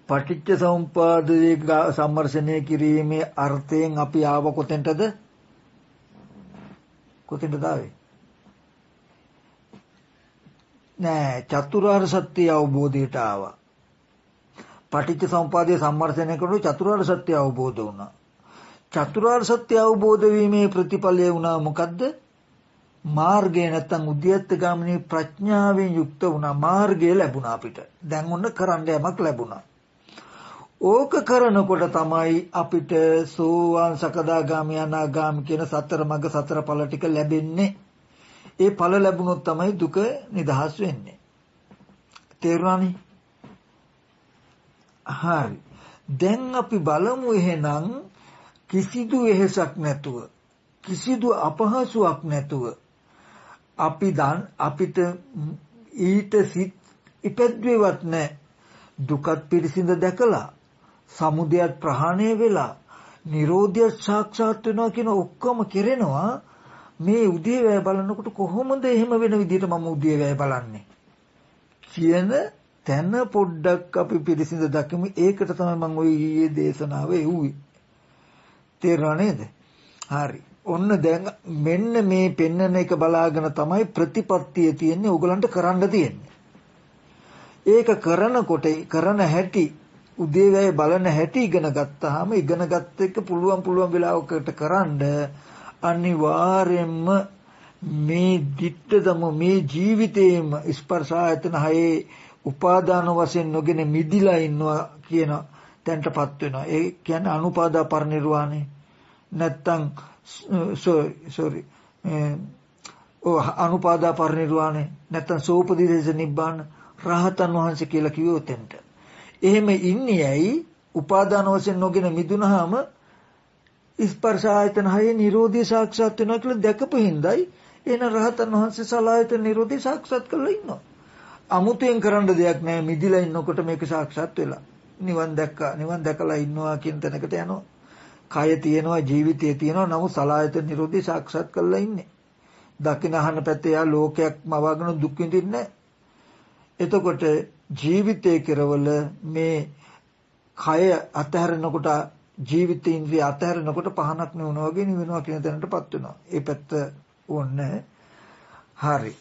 පටිච්ච සමුප්පාදයේ සම්මර්ෂණය කිරීමේ අර්ථයෙන් අපි ආව කොතෙන්ටද? කොතෙන්ද ආවේ? නෑ චතුරාර්ය සත්‍ය අවබෝධයට ආවා. පටිච්ච සමුප්පාදයේ සම්මර්ෂණය කරනකොට චතුරාර්ය සත්‍ය අවබෝධ වුණා. චතුරාර්ය සත්‍ය අවබෝධ වීමේ ප්‍රතිඵලය වුණා මොකද්ද? මාර්ගය නැත්තම් උද්‍යත්ත ගාමිනී ප්‍රඥාවෙන් යුක්ත වුණා. මාර්ගය ලැබුණා අපිට. දැන් ඔන්න කරන්න යමක් ලැබුණා. ඕක කරනකොට තමයි අපිට සෝවාන් සකදාගාමී අනාගාමී කියන සතර මඟ සතර ඵල ටික ලැබෙන්නේ. ඒ ඵල ලැබුණොත් තමයි දුක නිදහස් වෙන්නේ. තේරුණානේ? හරි. දැන් අපි බලමු එහෙනම් කිසිදු වෙහසක් නැතුව, කිසිදු අපහසුයක් නැතුව අපිට ඊට සිත් ඉපැද්දෙවත් නැහැ. දුකත් පිරිසිඳ දැකලා, සමුදයත් ප්‍රහාණය වෙලා, නිරෝධය සාක්ෂාත් වෙනවා කියන ඔක්කොම කෙරෙනවා. මේ උදේවැය බලනකොට කොහොමද එහෙම වෙන විදිහට මම උදේවැය බලන්නේ කියන තැන පොඩ්ඩක් අපි පිරිසිඳ දකිමු. ඒකට තමයි මම ওই ඊයේ දේශනාවේ එව්වේ. තේරුණා නේද? හරි. ඔන්න දැන් මෙන්න මේ පෙන්නන එක බලාගෙන තමයි ප්‍රතිපත්තිය තියෙන්නේ. ඕගලන්ට කරන්න තියෙන්නේ. ඒක කරනකොට කරන හැටි උදේවැය බලන හැටි ඉගෙන ගත්තාම ඉගෙන ගත්ත එක පුළුවන් වෙලාවකට කරන්ඩ අනිවාර්යෙන්ම මේ dittadama මේ ජීවිතේම ස්පර්ශ ආයතන හයේ උපාදාන වශයෙන් නොගෙන මිදිලා ඉන්නවා කියන තැනටපත් වෙනවා. ඒ කියන්නේ අනුපාදා පරිනිර්වාණය. නැත්තම් sorry අනුපාදා පරිනිර්වාණය නැත්තම් සෝපදීදේශ නිබ්බාන රහතන් වහන්සේ කියලා කිව්වෝ තැනට. එහෙම ඉන්නේ ඇයි? උපාදාන වශයෙන් නොගෙන මිදුනහම ස්පර්ශ ආයතන හයේ නිරෝධය සාක්ෂාත් වෙනවා කියලා දැකපු හිඳයි එන රහතන් වහන්සේ සලායතන නිරෝධය සාක්ෂාත් කරලා ඉන්නවා. අමුතෙන් කරන්න දෙයක් නැහැ. මිදිලා ඉන්නකොට මේක සාක්ෂාත් වෙලා. නිවන් දැක්කා. නිවන් දැකලා ඉන්නවා කියන තැනකට යනවා. කය තියෙනවා, ජීවිතය තියෙනවා. නමුත් සලායතන නිරෝධය සාක්ෂාත් කරලා ඉන්නේ. දකින අහන පැත්තේ යා ලෝකයක් මවාගෙන දුක් විඳින්නේ. එතකොට ජීවිතයේ කෙරවල මේ කය අතහැරෙනකොට ජීවිත ඉන්ද්‍රිය අතහැරෙනකොට පහනක් නෙවුනා වගේ නිවෙනවා කියන තැනටපත් වෙනවා. ඒ පැත්ත ඕනේ. හරි.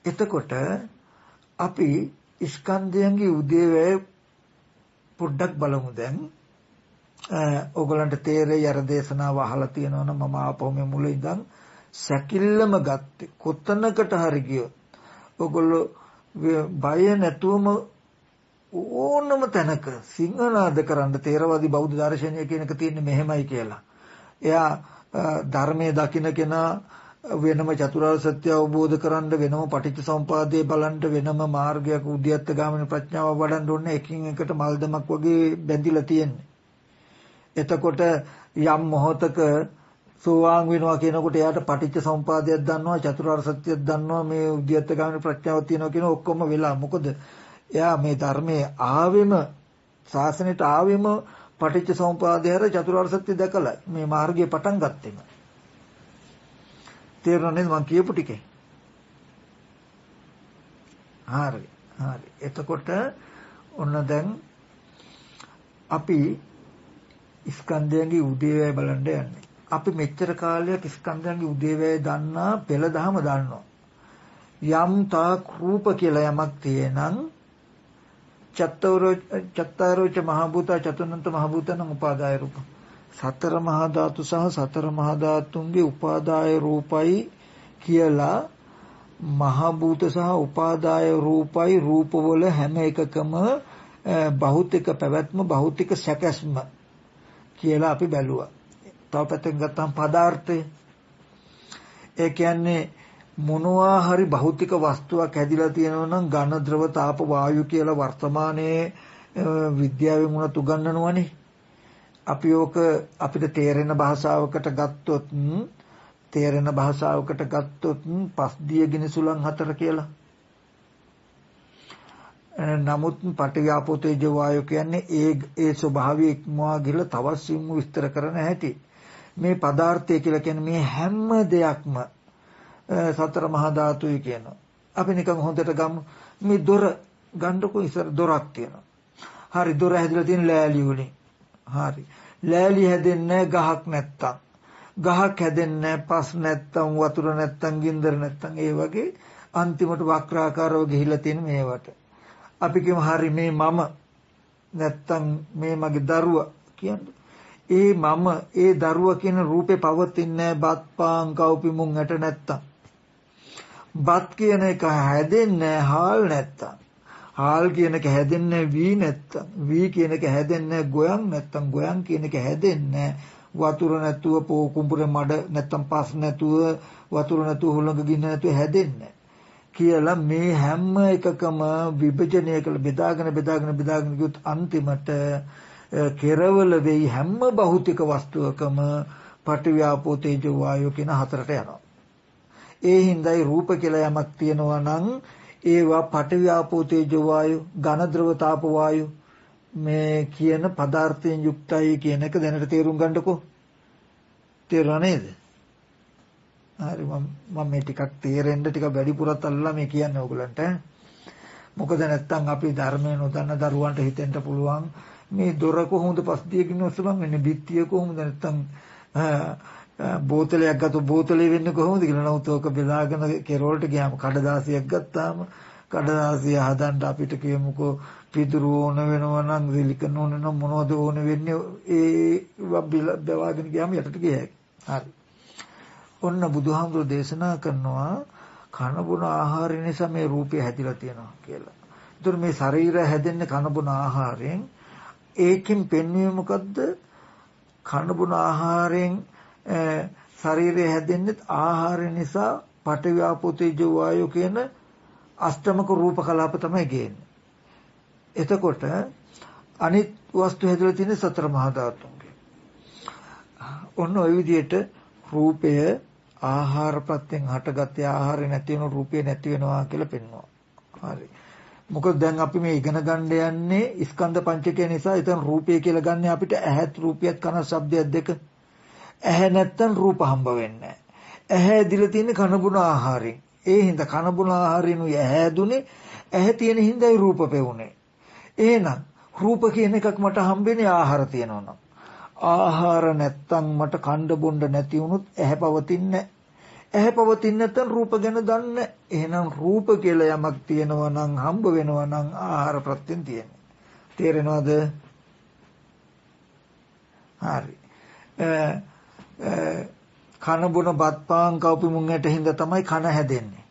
එතකොට අපි ස්කන්ධයන්ගේ උදේවැය පොඩ්ඩක් බලමු දැන්. ඕගලන්ට තේරෙයි අර දේශනාව අහලා තියෙනවනම් මම ආපහු මේ මුල ඉඳන් සැකිල්ලම ගත්තේ. කොතනකට හරි ගියොත් ඕගොල්ලෝ බය නැතුවම ඕනම තැනක සිංහනාද කරන්න තේරවාදී බෞද්ධ දර්ශනය කියන එක තියෙන්නේ මෙහෙමයි කියලා. එයා ධර්මයේ දකින්න කෙනා වෙනම චතුරාර්ය සත්‍ය අවබෝධ කරන්න වෙනම පටිච්චසමුපාදයේ බලන්න වෙනම මාර්ගයක් උද්‍යත්ත ගාමිනී ප්‍රඥාව වඩන්න ඕනේ. එකින් එකට මල්දමක් වගේ බැඳිලා තියෙන්නේ. එතකොට යම් මොහතක සෝවාන් වෙනවා කියනකොට එයාට පටිච්චසමුපාදයක් දන්නවා, චතුරාර්ය සත්‍යයක් දන්නවා, මේ උද්‍යත්ත ගාමිනී ප්‍රඥාවක් තියෙනවා කියන ඔක්කොම වෙලා. මොකද එයා මේ ධර්මයේ ආවෙම ශාසනයට ආවෙම පටිච්චසමුපාදය හැර චතුරාර්ය සත්‍ය දැකලා මේ මාර්ගය පටන් ගත්තෙම. තේරුණා නේද මම කියපු ටිකේ? හරි. එතකොට ඔන්න දැන් අපි ස්කන්ධයන්ගේ උදේවැය බලන්න යන්නේ. අපි මෙච්චර කාලයක් ස්කන්ධයන්ගේ උදේවැය දන්නා පෙළ දහම දන්නවා. යම් තාක් රූප කියලා යමක් තියෙනං චත්තාරෝච මහ භූත චතුනන්ත මහ භූතං උපාදාය රූප. සතර මහා ධාතු සහ සතර මහා ධාතුන්ගේ උපාදාය රූපයි කියලා මහ භූත සහ උපාදාය රූපයි රූපවල හැම එකකම භෞතික පැවැත්ම භෞතික සැකස්ම කියලා අපි බැලුවා. තව පැත්තකින් ගත්තම පදාර්ථය. ඒ කියන්නේ මොනවා හරි භෞතික වස්තුවක් හැදිලා තියෙනවා නම් ඝන ද්‍රව තාප වායු කියලා වර්තමානයේ විද්‍යාවෙන් උනත් උගන්වනවනේ. අපි ඕක අපිට තේරෙන භාෂාවකට ගත්තොත් පස්දිය ගිනිසුලන් 4 කියලා. නමුත් පටිඝාපෝ තේජෝ වායෝ කියන්නේ ඒ ස්වභාවය ඉක්මවා ගිහලා තවත් සිම්ම විස්තර කරන හැටි. මේ පදාර්ථය කියලා කියන්නේ මේ හැම දෙයක්ම සතර මහා ධාතුයි කියනවා. අපි නිකන් හොඳට ගමු. මේ දොර ගන්නකො ඉස්සර දොරක් තියෙනවා. හරි දොර හැදලා තියෙන ලෑලි වලින්. හරි. ලෑලි හැදෙන්නේ ගහක් නැත්තම්. ගහක් හැදෙන්නේ පස් නැත්තම් වතුර නැත්තම් ගින්දර නැත්තම් ඒ වගේ අන්තිමට වක්‍රාකාරව ගිහිලා තියෙන මේවට. අපි කියමු හරි මේ මම නැත්තම් මේ මගේ දරුවා කියන්නේ. ඒ මම ඒ දරුවා කියන රූපේ පවතින්නේ බත් පාන් කව්පි මුං ඇට නැත්තම්. බත් කියන එක හැදෙන්නේ හාල් නැත්තම්. හාල් කියන එක හැදෙන්නේ වී නැත්තම්. වී කියන එක හැදෙන්නේ ගොයන් නැත්තම්. ගොයන් කියන එක හැදෙන්නේ වතුර නැතුව පොකුඹුර මඩ නැත්තම් පස් නැතුව වතුර නැතුව හුළඟ ගින්න නැතුව හැදෙන්නේ කියලා මේ හැම එකකම විභජනය කළ බෙදාගෙන ගියොත් අන්තිමට කෙරවල වෙයි හැම භෞතික වස්තුවකම පටිව්‍යාපෝ තේජෝ වායෝ කියන 4ට යනවා. ඒ හින්දායි රූප කියලා යමක් තියෙනවා නම් ඒවා පටිව්‍යාපෝ තේජෝ වායෝ ඝන ද්‍රව තාප වායෝ මේ කියන පදාර්ථයෙන් යුක්තයි කියන එක දැනට තේරුම් ගන්නකො. තේරුණා නේද? හරි මම මේ ටිකක් තේරෙන්න ටික වැඩිපුරත් අල්ලලා මේ කියන්නේ ඕගලන්ට. මොකද නැත්තම් අපි ධර්මය නොදන්න දරුවන්ට හිතෙන්න පුළුවන් මේ දොර කොහොමද පස්දියකින් ඔස්සලම් වෙන්නේ බිත්තිය කොහොමද නැත්තම් බෝතලයක් ගත්තොත් බෝතලේ වෙන්නේ කොහොමද කියලා. නමුත් ඕක බෙදාගෙන කෙරවලට ගියාම කඩදාසියක් ගත්තාම කඩදාසිය හදන්න අපිට කියමුකෝ පිටුරු ඕන වෙනවා නම් සිලිකන් ඕන නම් මොනවද ඕන වෙන්නේ ඒ බවාගෙන ගියාම යටට ගියයි. හරි. ඔන්න බුදුහාමුදුරෝ දේශනා කරනවා කන බොන ආහාර නිසා මේ රූපය හැදිලා තියෙනවා කියලා. ඒතර මේ ශරීරය හැදෙන්නේ කන බොන ආහාරයෙන්. ඒකෙන් පෙන්වන්නේ මොකද්ද? කන බොන ආහාරයෙන් ශරීරය හැදෙන්නේ ආහාර නිසා පඨවි ආපෝ තේජෝ වායෝ කියන අෂ්ටමක රූප කලාප තමයි ගේන්නේ. එතකොට අනිත් වස්තු හැදලා තියෙන සතර මහා ධාතුන්ගේ. ඔන්න ওই විදිහට රූපය ආහාර ප්‍රත්‍යයෙන් හටගත්තේ ආහාරය නැති වෙන රූපය නැති වෙනවා කියලා පෙන්වනවා. හරි. මොකද දැන් අපි මේ ඉගෙන ගන්න යන්නේ ස්කන්ධ පංචකය නිසා. එතන රූපය කියලා ගන්න අපිට ඇහත් රූපියත් කන ශබ්දයක් දෙක. ඇහැ නැත්තම් රූප හම්බ වෙන්නේ නැහැ. ඇහැ දිලා තියෙන කනබුන ආහාරයෙන්. ඒ හින්දා කනබුන ආහාරයෙන් ඇහැ දුනේ. ඇහැ තියෙන හින්දායි රූප පෙවුනේ. එහෙනම් රූප කියන එකක් මට හම්බෙන්නේ ආහාර තියෙනවා නම්. ආහාර නැත්තම් මට කණ්ඩ බොණ්ඩ නැති වුණොත් ඇහැ පවතින්නේ නැහැ. ඇහැ පවතින්නේ නැත්නම් රූප ගැන දන්නේ. එහෙනම් රූප කියලා යමක් තියෙනවා නම් හම්බ වෙනවා නම් ආහාර ප්‍රත්‍යයෙන් තියෙන්නේ. තේරෙනවද? හරි. කන බොන බත් පාන් කවුපි මුංගට හින්දා තමයි කන හැදෙන්නේ.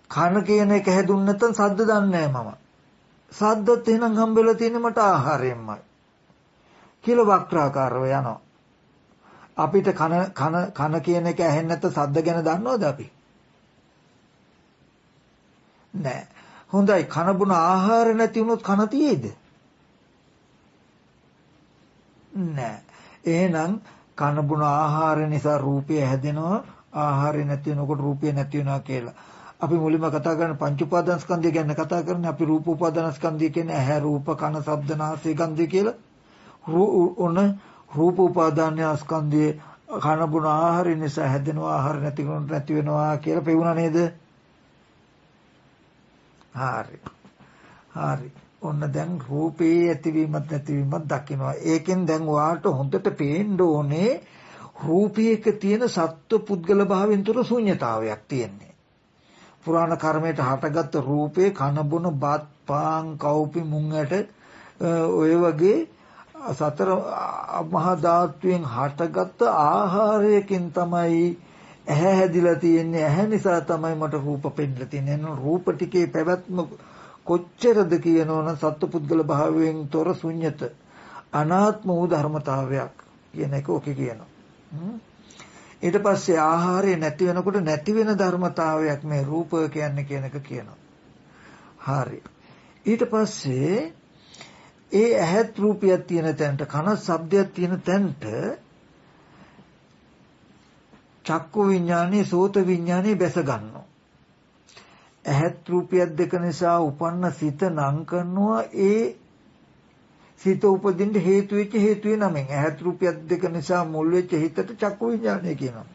කන කියන එක හැදුන්නේ නැත්නම් සද්ද දන්නේ නැහැ මම. සද්දත් එහෙනම් හම්බෙලා තියෙන්නේ මට ආහාරයෙන්මයි. කියලා වක්‍රාකාරව යනවා. අපිට කන කියන එක ඇහෙන්නේ නැත්නම් සද්ද ගැන දන්නවද අපි? නෑ. හොඳයි කන බොන ආහාර නැති වුණොත් කන තියේද? නෑ. එහෙනම් කන බොන ආහාර නිසා රූපය හැදෙනවා. ආහාරය නැති වෙනකොට රූපය නැති වෙනවා කියලා. අපි මුලින්ම කතා කරන පංච උපාදාන ස්කන්ධය ගැන කතා කරන්නේ. අපි රූප උපාදාන ස්කන්ධය කියන්නේ ඇහැ රූප කන ශබ්ද නාසය ගන්ධය කියලා. ඔන්න රූප උපාදාන ස්කන්ධයේ කන බොන ආහාර නිසා හැදෙනවා. ආහාර නැති වුණොත් නැති වෙනවා කියලා පෙවුණා නේද? හරි. හරි. ඔන්න දැන් රූපේ ඇතිවීමත් නැතිවීමත් දකිනවා. ඒකෙන් දැන් ඔයාලට හොඳට පේන්න ඕනේ රූපයක තියෙන සත්ව පුද්ගල භාවයෙන් තොර ශූන්‍යතාවයක් තියෙන්නේ. පුරාණ කර්මයට හටගත්තු රූපේ කන බොන බත් පාන් කවුපි මුංගට ඔය වගේ සතර මහා ධාතුයෙන් හටගත්තු ආහාරයකින් තමයි ඇහැ හැදිලා තියෙන්නේ. ඇහැ නිසා තමයි මට රූප පෙන්නලා තියෙන්නේ. එහෙනම් රූප ටිකේ පැවැත්ම කොච්චරද කියනවනම් සත්පුද්ගල භාවයෙන් තොර ශුන්්‍යත අනාත්ම වූ ධර්මතාවයක් කියන එක ඔකේ කියනවා. ඊට පස්සේ ආහාරය නැති වෙනකොට නැති වෙන ධර්මතාවයක් මේ රූප කියන්නේ කියන එක කියනවා. හරි. ඊට පස්සේ ඒ ඇහත් රූපයක් තියෙන තැනට කන ශබ්දයක් තියෙන තැනට චක්කු විඥානේ සෝත විඥානේ බැස ගන්නවා. ඇහත් රූපයක් දෙක නිසා උපන්න සිත නම් කරනවා. ඒ සිත උපදින්න හේතු වෙච්ච හේතුවේ නමෙන් ඇහත් රූපයක් දෙක නිසා මුල් වෙච්ච හිතට චක්කු විඥානය කියනවා.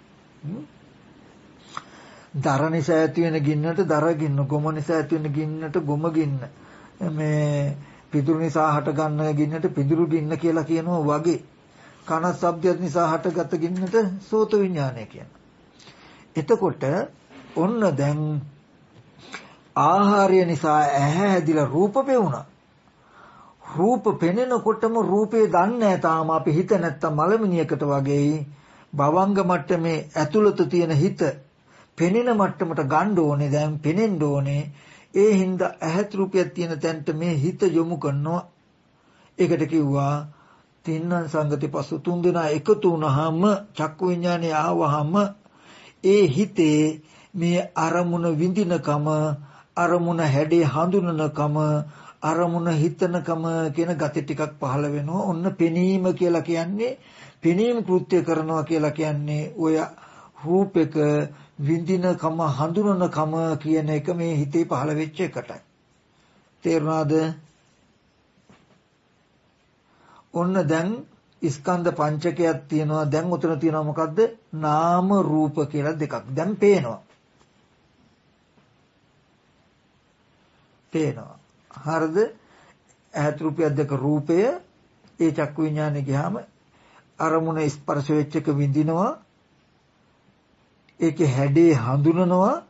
දර නිසා ඇති වෙන ගින්නට දර ගින්න, ගොම නිසා ඇති වෙන ගින්නට ගොම ගින්න, මේ පිදුරු නිසා හට ගන්න ගින්නට පිදුරු ගින්න කියලා කියනවා වගේ කන ශබ්දයක් නිසා හටගත් ගින්නට සෝත විඥානය කියනවා. එතකොට ඔන්න දැන් ආහාරය නිසා ඇහැ හැදිලා රූප පෙවුණා. රූප පෙනෙනකොටම රූපේ දන්නේ තාම අපි හිත නැත්තම් මලමිනියකට වගේ භවංග මට්ටමේ ඇතුළත තියෙන හිත පෙනෙන මට්ටමට ගන්න ඕනේ. දැන් පෙනෙන්න ඕනේ. ඒ හින්දා ඇහත් රූපයක් තියෙන තැනට මේ හිත යොමු කරනවා. ඒකට කිව්වා තින්නං සංගති පසු තුන් දෙනා එකතු වුණාම චක්කු විඥානේ ආවහම ඒ හිතේ මේ අරමුණ විඳිනකම, අරමුණ හැඩේ හඳුනනකම, අරමුණ හිතනකම කියන gati ටිකක් පහළ වෙනවා. ඔන්න පෙනීම කියලා කියන්නේ, පෙනීම කෘත්‍ය කරනවා කියලා කියන්නේ ඔය රූපයක විඳිනකම හඳුනනකම කියන එක මේ හිතේ පහළ වෙච්ච එකටයි. තේරුණාද? ඔන්න දැන් ස්කන්ධ පංචකයක් තියෙනවා. දැන් උතන තියෙනවා මොකද්ද? නාම රූප කියලා දෙකක්. දැන් පේනවා. පේනවා. හරිද? ඇහත් රූපයක් දෙක රූපය ඒ චක්කු විඥානේ ගියාම අරමුණ ස්පර්ශ වෙච්ච එක විඳිනවා. ඒකේ හැඩේ හඳුනනවා.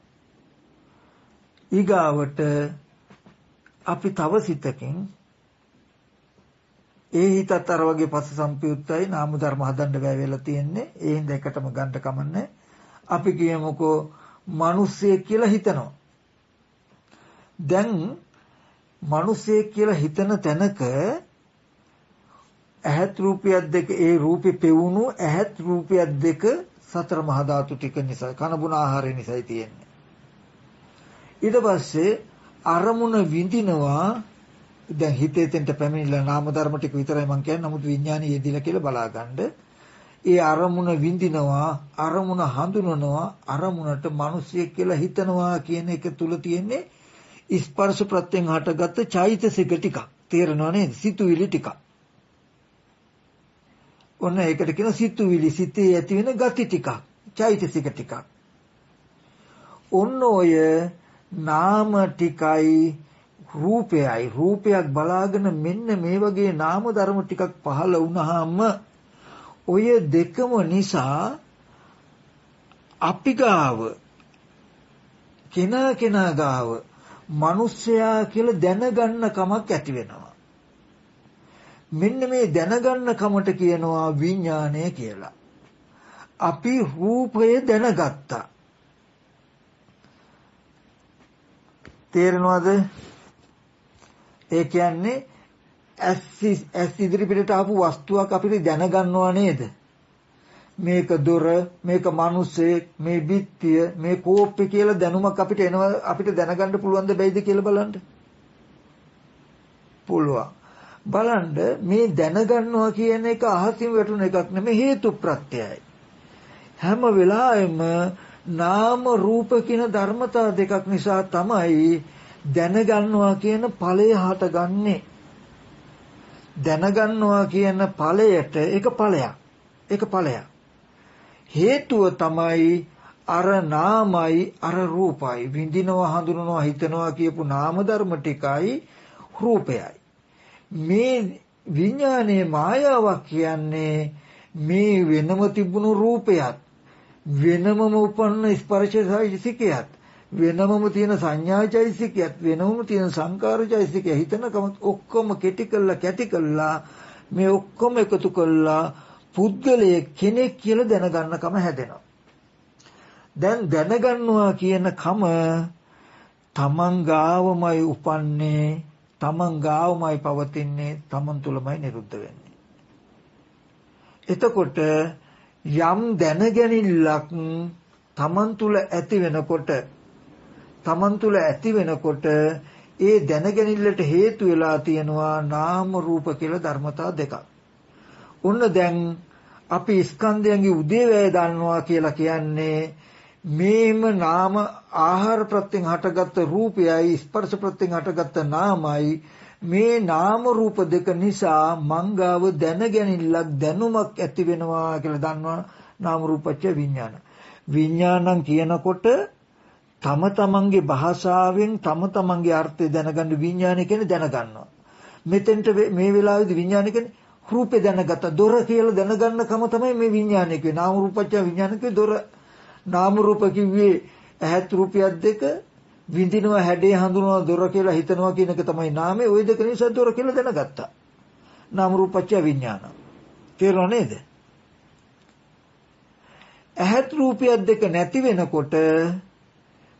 ඊගාවට අපි තව සිතකින් ඒ හිතත් අර වගේ පස්ස සම්පයුත්තයි නාම ධර්ම හදන්න බෑ වෙලා තියෙන්නේ. ඒ හින්දා එකටම ගන්න කමන්නේ. අපි කියමුකෝ මිනිස්සෙක් කියලා හිතනවා. දැන් මිනිස්සෙක් කියලා හිතන තැනක ඇහත් රූපයක් දෙක ඒ රූපේ පෙවුණු ඇහත් රූපයක් දෙක සතර මහා ධාතු ටික නිසා කන බුන ආහාරය නිසායි තියෙන්නේ. ඊට පස්සේ අරමුණ විඳිනවා. දැන් හිතේ තෙන්ට පැමිණිලා නාම ධර්ම ටික විතරයි මම කියන්නේ. නමුත් විඥානය යෙදිලා කියලා බලාගන්න. ඒ අරමුණ විඳිනවා, අරමුණ හඳුනනවා, අරමුණට මිනිසියෙක් කියලා හිතනවා කියන එක තුල තියෙන්නේ ස්පර්ශ ප්‍රත්‍යයෙන් හටගත්ත චෛතසික ටිකක්. තේරෙනව නේද? සිතුවිලි ටිකක්. ඔන්න ඒකට කියන සිතුවිලි, සිතේ ඇති වෙන ගති ටිකක්, චෛතසික ටිකක්. ඔන්න ඔය නාම ටිකයි රූපයයි රූපයක් බලාගෙන මෙන්න මේ වගේ නාම ධර්ම ටිකක් පහළ වුණාම ඔය දෙකම නිසා අපි ගාව කෙනා ගාව මිනිස්සයා කියලා දැනගන්න කමක් ඇති වෙනවා. මෙන්න මේ දැනගන්න කමට කියනවා විඥානය කියලා. අපි රූපය දැනගත්තා. තේරෙනවද? ඒ කියන්නේ ඇස් ඉදිරිපිටට ආපු වස්තුවක් අපිට දැනගන්නවා නේද? මේක දොර, මේක මිනිස්සෙක්, මේ බිත්තිය, මේ කෝප්පේ කියලා දැනුමක් අපිට එනවා. අපිට දැනගන්න පුළුවන්ද බැයිද කියලා බලන්න. පුළුවන්. බලන්න මේ දැනගන්නවා කියන එක අහසින් වැටුන එකක් නෙමෙයි, හේතු ප්‍රත්‍යයයි. හැම වෙලාවෙම නාම රූප කියන ධර්මතා දෙකක් නිසා තමයි දැනගන්නවා කියන ඵලය හටගන්නේ. දැනගන්නවා කියන ඵලයට ඒක ඵලයක්. ඒක ඵලයක්. හේතුව තමයි අර නාමයි අර රූපයි විඳිනවා හඳුනනවා හිතනවා කියපු නාම ධර්ම ටිකයි රූපයයි. මේ විඥානයේ මායාවක් කියන්නේ මේ වෙනම තිබුණු රූපයත් වෙනමම උපන්න ස්පර්ශයිසිකයත් වෙනමම තියෙන සංඥාචෛසිකයත් වෙනමම තියෙන සංකාරචෛසිකය හිතනකම ඔක්කොම කැටි කළා මේ ඔක්කොම එකතු කළා පුද්ගලයේ කෙනෙක් කියලා දැනගන්නකම හැදෙනවා. දැන් දැනගන්නවා කියන කම තමන් ගාවමයි උපන්නේ, තමන් ගාවමයි පවතින්නේ, තමන් තුලමයි නිරුද්ධ වෙන්නේ. එතකොට යම් දැනගැනිල්ලක් තමන් තුල ඇති වෙනකොට ඒ දැනගැනිල්ලට හේතු වෙලා තියෙනවා නාම රූප කියලා ධර්මතා දෙකක්. ඔන්න දැන් අපි ස්කන්ධයන්ගේ උදේවැය දන්නවා කියලා කියන්නේ මේම නාම ආහාර ප්‍රත්‍යයෙන් හටගත්ත රූපයයි ස්පර්ශ ප්‍රත්‍යයෙන් හටගත්ත නාමයි මේ නාම රූප දෙක නිසා මංගාව දැනගැනිල්ලක් දැනුමක් ඇති වෙනවා කියලා දන්නවා. නාම රූපච්ච විඥාන. විඥානං කියනකොට තම තමන්ගේ භාෂාවෙන් තම තමන්ගේ අර්ථය දැනගන්න විඥානය කියන්නේ දැනගන්නවා. මෙතෙන්ට මේ වෙලාවේදී විඥානය කියන්නේ රූපේ දැනගත දොර කියලා දැනගන්නකම තමයි මේ විඥානය කියන්නේ. නාම රූපච්ච විඥානකේ දොර. නාම රූප කිව්වේ ඇහත් රූපයක් දෙක විඳිනවා හැඩේ හඳුනනවා දොර කියලා හිතනවා කියන එක තමයි නාමය. ওই දෙක නිසා දොර කියලා දැනගත්තා. නාම රූපච්ච විඥාන. තේරුණා නේද? ඇහත් රූපයක් දෙක නැති වෙනකොට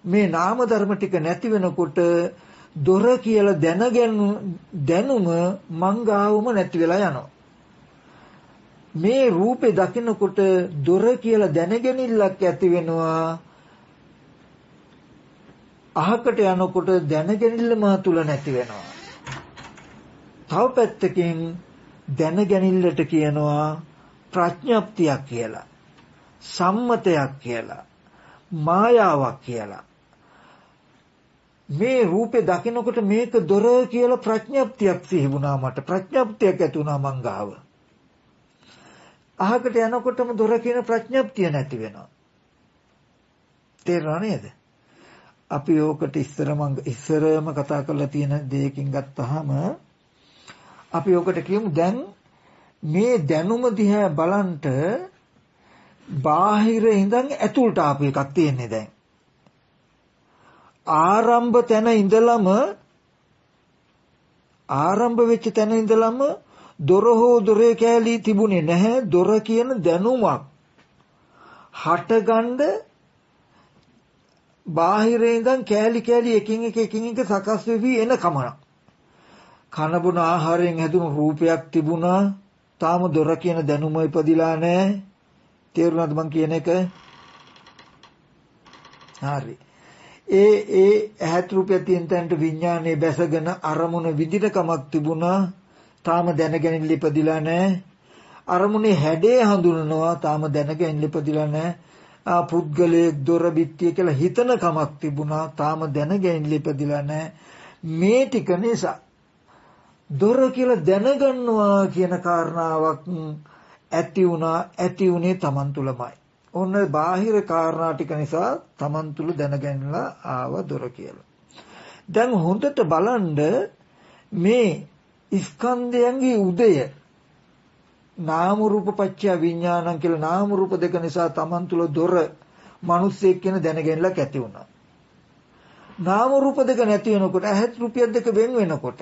මේ නාම ධර්ම ටික නැති වෙනකොට දොර කියලා දැනුම මංගාවම නැති වෙලා යනවා. මේ රූපේ දකිනකොට දොර කියලා දැනගැනිල්ලක් ඇති වෙනවා. අහකට යනකොට දැනගැනිල්ල මා තුල නැති වෙනවා. තව පැත්තකින් දැනගැනිල්ලට කියනවා ප්‍රඥප්තියක් කියලා, සම්මතයක් කියලා, මායාවක් කියලා. මේ රූපේ දකිනකොට මේක දොර කියලා ප්‍රඥප්තියක් සිහි වුණා මට. ප්‍රඥප්තියක් ඇති වුණා මං ගාව. අහකට යනකොටම දොර කියන ප්‍රඥප්තිය නැති වෙනවා. තේරුණා නේද? අපි ඕකට ඉස්සරම කතා කරලා තියෙන දෙයකින් ගත්තාම අපි ඕකට කියමු දැන් මේ දැනුම දිහා බලන්ට බාහිර ඉඳන් ඇතුළට ආපු එකක් තියෙන්නේ දැන්. ආරම්භ තැන ඉඳලම ආරම්භ වෙච්ච තැන ඉඳලම දොර හෝ දොරේ කෑලි තිබුණේ නැහැ. දොර කියන දැනුමක් හටගන්න බාහිරේ ඉඳන් කෑලි කෑලි එකින් එක සකස් වෙවි එන කමන. කන බොන ආහාරයෙන් හැදුණු රූපයක් තිබුණා. තාම දොර කියන දැනුම ඉපදිලා නැහැ. තේරුණාද මං කියන එක? හරි. ඒ ඇහත් රූපය තියෙන තැනට විඥානේ බැසගෙන අරමුණ විදින කමක් තිබුණා. තාම දැනගෙන ඉපදිලා නැහැ. අරමුණේ හැඩය හඳුනනවා. තාම දැනගෙන ඉපදිලා නැහැ. පුද්ගලයේ දොර බිත්තිය කියලා හිතන කමක් තිබුණා. තාම දැනගෙන ඉපදිලා නැහැ. මේ ටික නිසා දොර කියලා දැනගන්නවා කියන කාරණාවක් ඇති වුණා. ඇති උනේ Taman තුලමයි. ඔන්න බාහිර කාරණා ටික නිසා Taman තුල දැනගන්නලා ආව දොර කියලා. දැන් හොඳට බලන්න මේ ස්කන්ධයන්ගේ උදය නාම රූප පත්‍ය විඥානං කියලා නාම රූප දෙක නිසා Taman තුල දොර මිනිස්සෙක් කියන දැනගැනලක් ඇති වුණා. නාම රූප දෙක නැති වෙනකොට ඇහත් රූපය දෙක වෙන් වෙනකොට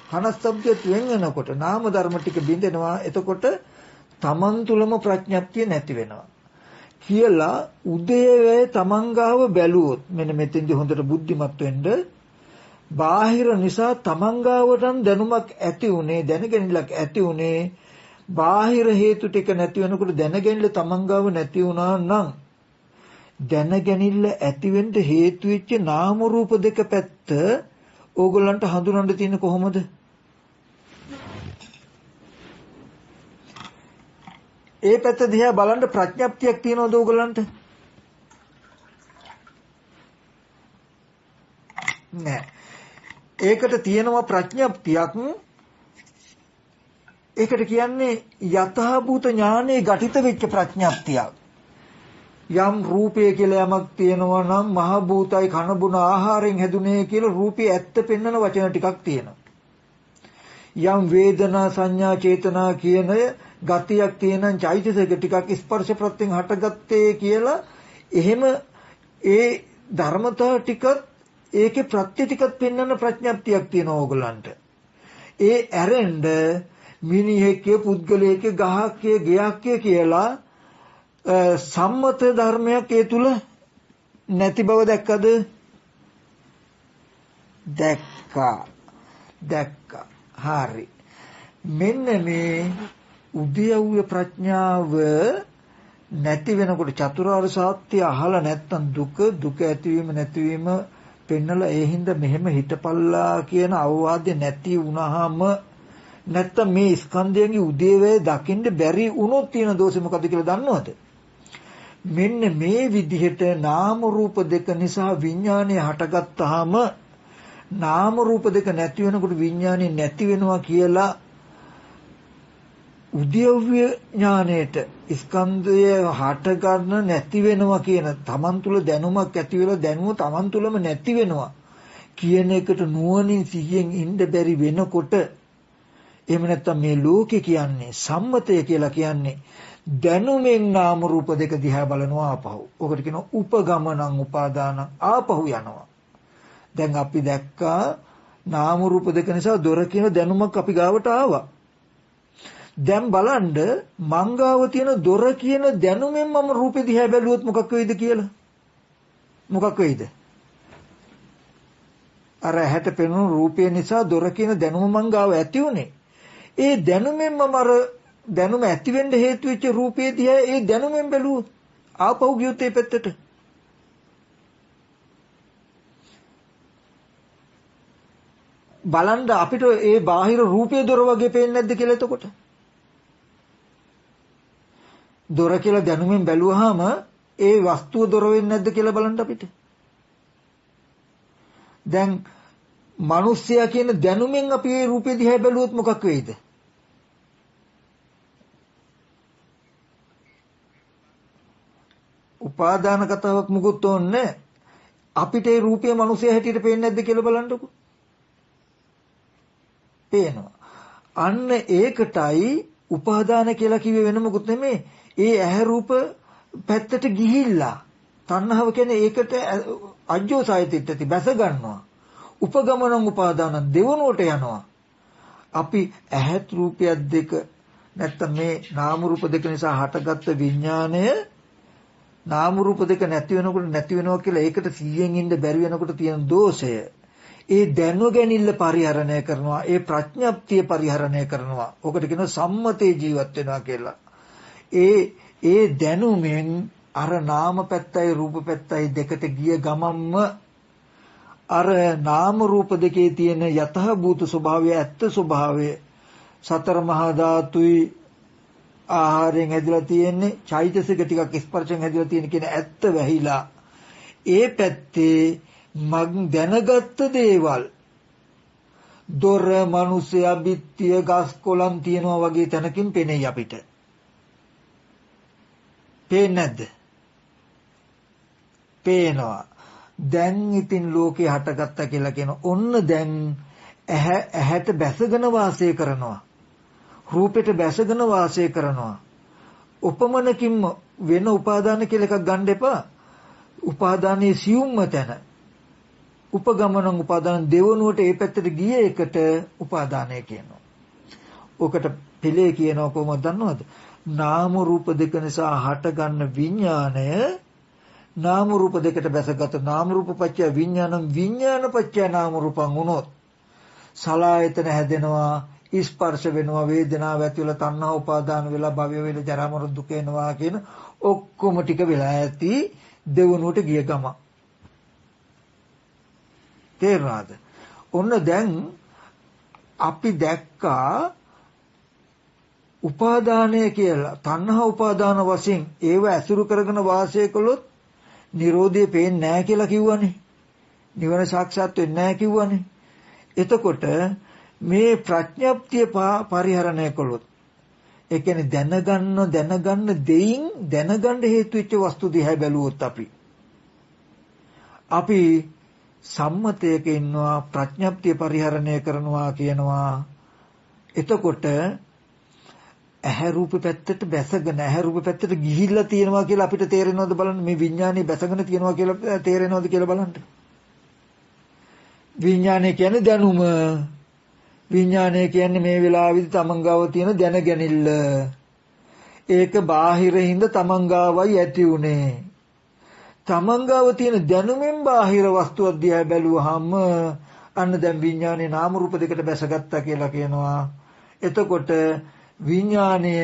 කනස්තබ්දයට වෙන් වෙනකොට නාම ධර්ම ටික බිඳෙනවා. එතකොට Taman තුලම ප්‍රඥප්තිය නැති වෙනවා කියලා උදේවේ Taman ගාව බැලුවොත් මෙන්න මෙතෙන්දි හොඳට බුද්ධිමත් වෙන්න බාහිර නිසා Taman ගාවටන් දැනුමක් ඇති උනේ දැනගැනලක් ඇති උනේ බාහිර හේතු ටික නැති වෙනකොට දැනගැනල Taman ගාව නැති වුණා නම් දැනගැනilla ඇති වෙන්න හේතු වෙච්ච නාම රූප දෙක පැත්ත ඕගොල්ලන්ට හඳුනන්න තියෙන කොහොමද? ඒ පැත්ත දිහා බලන්න ප්‍රඥප්තියක් තියනවද ඕගොල්ලන්ට? නෑ. ඒකට තියෙනවා ප්‍රඥප්තියක්. ඒකට කියන්නේ යථාභූත ඥානයේ ඝටිත වෙච්ච ප්‍රඥප්තියක්. යම් රූපය කියලා යමක් තියෙනවා නම් මහ භූතයි කන බුන ආහාරයෙන් හැදුනේ කියලා රූපේ ඇත්ත පෙන්වන වචන ටිකක් තියෙනවා. යම් වේදනා සංඥා චේතනා කියන ගතියක් තියෙනන් චෛතසික ටිකක් ස්පර්ශ ප්‍රත්‍යයෙන් හටගත්තේ කියලා එහෙම ඒ ධර්මතා ටිකත් ඒකේ ප්‍රත්‍ය ටිකත් පෙන්වන ප්‍රඥප්තියක් තියෙනවා ඕගලන්ට. ඒ ඇරෙන්න මිනිහෙක්ගේ පුද්ගලයෙක්ගේ ගහක්ගේ ගයක්ගේ කියලා සම්මත ධර්මයක් ඒ තුල නැති බව දැක්කද? දැක්කා. හරි. මෙන්න මේ උද්‍යව්‍ය ප්‍රඥාව නැති වෙනකොට චතුරාර්ය සත්‍ය අහලා නැත්තම් දුක ඇතිවීම නැතිවීම පෙන්නලා ඒ හින්දා මෙහෙම හිතපල්ලා කියන අවවාදය නැති වුණාම නැත්තම් මේ ස්කන්ධයන්ගේ උදේවේ දකින්න බැරි වුණොත් තියෙන දෝෂෙ මොකද්ද කියලා දන්නවද? මෙන්න මේ විදිහට නාම රූප දෙක නිසා විඥානය හටගත්තාම නාම රූප දෙක නැති වෙනකොට විඥානය නැති වෙනවා කියලා උද්‍යව්‍ය ඥාණයට ස්කන්ධය හට ගන්න නැති වෙනවා කියන තමන් තුළ දැනුමක් ඇති වෙලා දැනුම තමන් තුළම නැති වෙනවා කියන එකට නුවණින් සිහියෙන් ඉන්න බැරි වෙනකොට එහෙම නැත්නම් මේ ලෝකේ කියන්නේ සම්මතය කියලා කියන්නේ දැනුමෙන් නාම රූප දෙක දිහා බලනවා ආපහු. ඔකට කියනවා උපගමනං උපාදානං ආපහු යනවා. දැන් අපි දැක්කා නාම රූප දෙක නිසා දොර කියන දැනුමක් අපි ගාවට ආවා. දැන් බලන්න මංගාව තියෙන දොර කියන දැනුමෙන් මම රූපෙ දිහා බැලුවොත් මොකක් වෙයිද කියලා? මොකක් වෙයිද? අර හැට පෙනුණු රූපය නිසා දොර කියන දැනුම මංගාව ඇති උනේ. ඒ දැනුමෙන් මම අර දැනුම ඇති වෙන්න හේතු වෙච්ච රූපේ දිහා ඒ දැනුමෙන් බැලුවොත් ආපහු ගියොත් ඒ පැත්තට බලන්න අපිට ඒ බාහිර රූපේ දොර වගේ පේන්නේ නැද්ද කියලා එතකොට? දොර කියලා දැනුමෙන් බැලුවාම ඒ වස්තුව දොර වෙන්නේ නැද්ද කියලා බලන්න අපිට. දැන් මිනිස්සයා කියන දැනුමෙන් අපි ඒ රූපේ දිහා බැලුවොත් මොකක් වෙයිද? උපාදාන කතාවක් මුකුත් ඕනේ අපිට ඒ රූපය මිනිස්සයා හැටියට පේන්නේ නැද්ද කියලා බලන්නකො. පේනවා. අන්න ඒකටයි උපාදාන කියලා කිව්වේ වෙන මොකුත් නෙමෙයි. ඒ ඇහැ රූප පැත්තට ගිහිල්ලා තණ්හාව කියන්නේ ඒකට අජ්ජෝසායතිට්ඨති බැස ගන්නවා. උපගමනං උපාදානං දෙවනුවට යනවා. අපි ඇහත් රූපයක් දෙක නැත්තම් මේ නාම රූප දෙක නිසා හටගත්ත විඥාණය නාම රූප දෙක නැති වෙනවා කියලා ඒකට 100න් ඉන්න බැරි වෙනකොට තියෙන දෝෂය. ඒ දැනුව ගැනීම පරිහරණය කරනවා. ඒ ප්‍රඥප්තිය පරිහරණය කරනවා. ඔකට කියනවා සම්මතේ ජීවත් වෙනවා කියලා. ඒ දැනුමෙන් අර නාම පැත්තයි රූප පැත්තයි දෙකට ගිය ගමම්ම අර නාම රූප දෙකේ තියෙන යතහ භූත ස්වභාවය ඇත්ත ස්වභාවය සතර මහා ධාතුයි ආහාරයෙන් හැදිලා තියෙන්නේ චෛතසික ටිකක් ස්පර්ශයෙන් හැදිලා තියෙන කියන ඇත්ත වැහිලා ඒ පැත්තේ මග් දැනගත්ත දේවල් දොර මිනිස්සයා බිත්තිය ගස් කොළන් තියනවා වගේ තැනකින් පෙනෙයි අපිට. පේන්නේ නැද්ද? පේනවා. දැන් ඉතින් ලෝකේ හටගත්තා කියලා කියන ඔන්න දැන් ඇහැට බැසගෙන වාසය කරනවා. රූපෙට බැසගෙන වාසය කරනවා. උපමනකින්ම වෙන උපාදාන කියලා එකක් ගන්න එපා. උපාදානයේ සියුම්ම තැන. උපගමනං උපාදාන දෙවනුවට ඒ පැත්තට ගිය එකට උපාදානය කියනවා. ඔකට පිළේ කියනවා කොහොමද දන්නවද? නාම රූප දෙක නිසා හටගන්න විඥාණය නාම රූප දෙකට බැසගත නාම රූප පත්‍ය විඥානම් විඥාන පත්‍ය නාම රූපං වුණොත් සලආයතන හැදෙනවා ස්පර්ශ වෙනවා වේදනාව ඇති වෙලා තණ්හා උපාදාන වෙලා භවය වෙලා ජරා මරණ දුක එනවා කියන ඔක්කොම ටික වෙලා ඇති දෙවනුවට ගිය ගම. තේරුණාද? ඔන්න දැන් අපි දැක්කා උපාදානය කියලා තණ්හා උපාදාන වශයෙන් ඒව ඇසුරු කරගෙන වාසය කළොත් නිරෝධය පේන්නේ නැහැ කියලා කිව්වනේ. නිවන සාක්ෂාත් වෙන්නේ නැහැ කිව්වනේ. එතකොට මේ ප්‍රඥප්තිය පරිහරණය කළොත් ඒ කියන්නේ දැනගන්න දෙයින් දැනගන්න හේතු වෙච්ච වස්තු දිහා බැලුවොත් අපි සම්මතයක ඉන්නවා ප්‍රඥප්තිය පරිහරණය කරනවා කියනවා. එතකොට ඇහැ රූප පැත්තට බැසගෙන ඇහැ රූප පැත්තට ගිහිල්ලා තියෙනවා කියලා අපිට තේරෙනවද බලන්න. මේ විඥානේ බැසගෙන තියෙනවා කියලා තේරෙනවද කියලා බලන්න. විඥානය කියන්නේ දැනුම. විඥානය කියන්නේ මේ වෙලාවේදී තමන්ගාව තියෙන දැනගැනිල්ල. ඒක බාහිරින්ද තමන්ගාවයි ඇති උනේ. තමන්ගාව තියෙන දැනුමෙන් බාහිර වස්තුවක් දිහා බැලුවාම අන්න දැන් විඥානේ නාම රූප දෙකට බැසගත්තා කියලා කියනවා. එතකොට විඥානය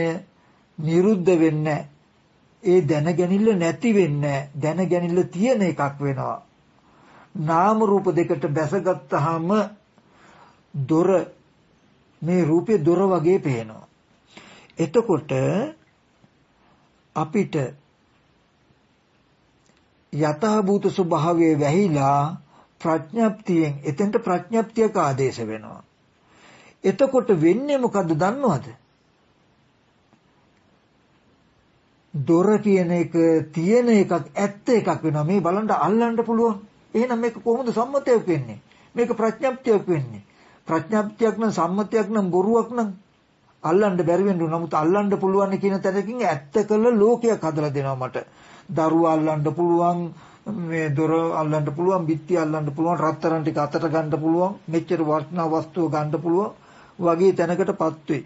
නිරුද්ධ වෙන්නේ ඒ දැනගැනිල්ල නැති වෙන්නේ දැනගැනිල්ල තියෙන එකක් වෙනවා. නාම රූප දෙකට බැසගත්තාම දොර මේ රූපේ දොර වගේ පේනවා. එතකොට අපිට යතහ භූත ස්වභාවයේ වැහිලා ප්‍රඥප්තියෙන් එතෙන්ට ප්‍රඥප්තියක ආදේශ වෙනවා. එතකොට වෙන්නේ මොකද්ද දන්නවද? දොර කියන එක තියෙන එකක් ඇත්ත එකක් වෙනවා. මේ බලන්න අල්ලන්න පුළුවන්. එහෙනම් මේක කොහොමද සම්මතයක් වෙන්නේ? මේක ප්‍රඥප්තියක් වෙන්නේ. ප්‍රඥප්තියක් නම් සම්මතයක් නම් බොරුවක් නම් අල්ලන්න බැරි වෙන්නේ. නමුත් අල්ලන්න පුළුවන් කියන තැනකින් ඇත්ත කළ ලෝකයක් හදලා දෙනවා මට. දරුවා අල්ලන්න පුළුවන්, මේ දොර අල්ලන්න පුළුවන්, බිත්ති අල්ලන්න පුළුවන්, රත්තරන් ටික අතට ගන්න පුළුවන්, මෙච්චර වටිනා වස්තුව ගන්න පුළුවන් වගේ තැනකටපත් වෙයි.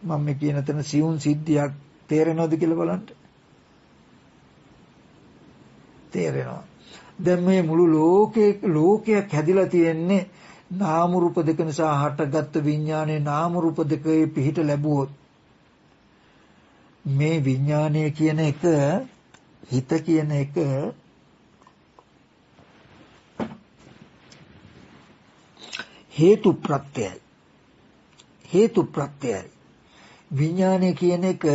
මම මේ කියන තැන සියුම් සිද්ධියක් තේරෙනවද කියලා බලන්න. තේරෙනවා. දැන් මේ මුළු ලෝකයක් හැදිලා තියෙන්නේ නාම රූප දෙක නිසා හටගත්තු විඥානයේ නාම රූප දෙකේ පිහිට ලැබුවොත් මේ විඥානය කියන එක හිත කියන එක හේතු ප්‍රත්‍යයයි. විඥානය කියන එක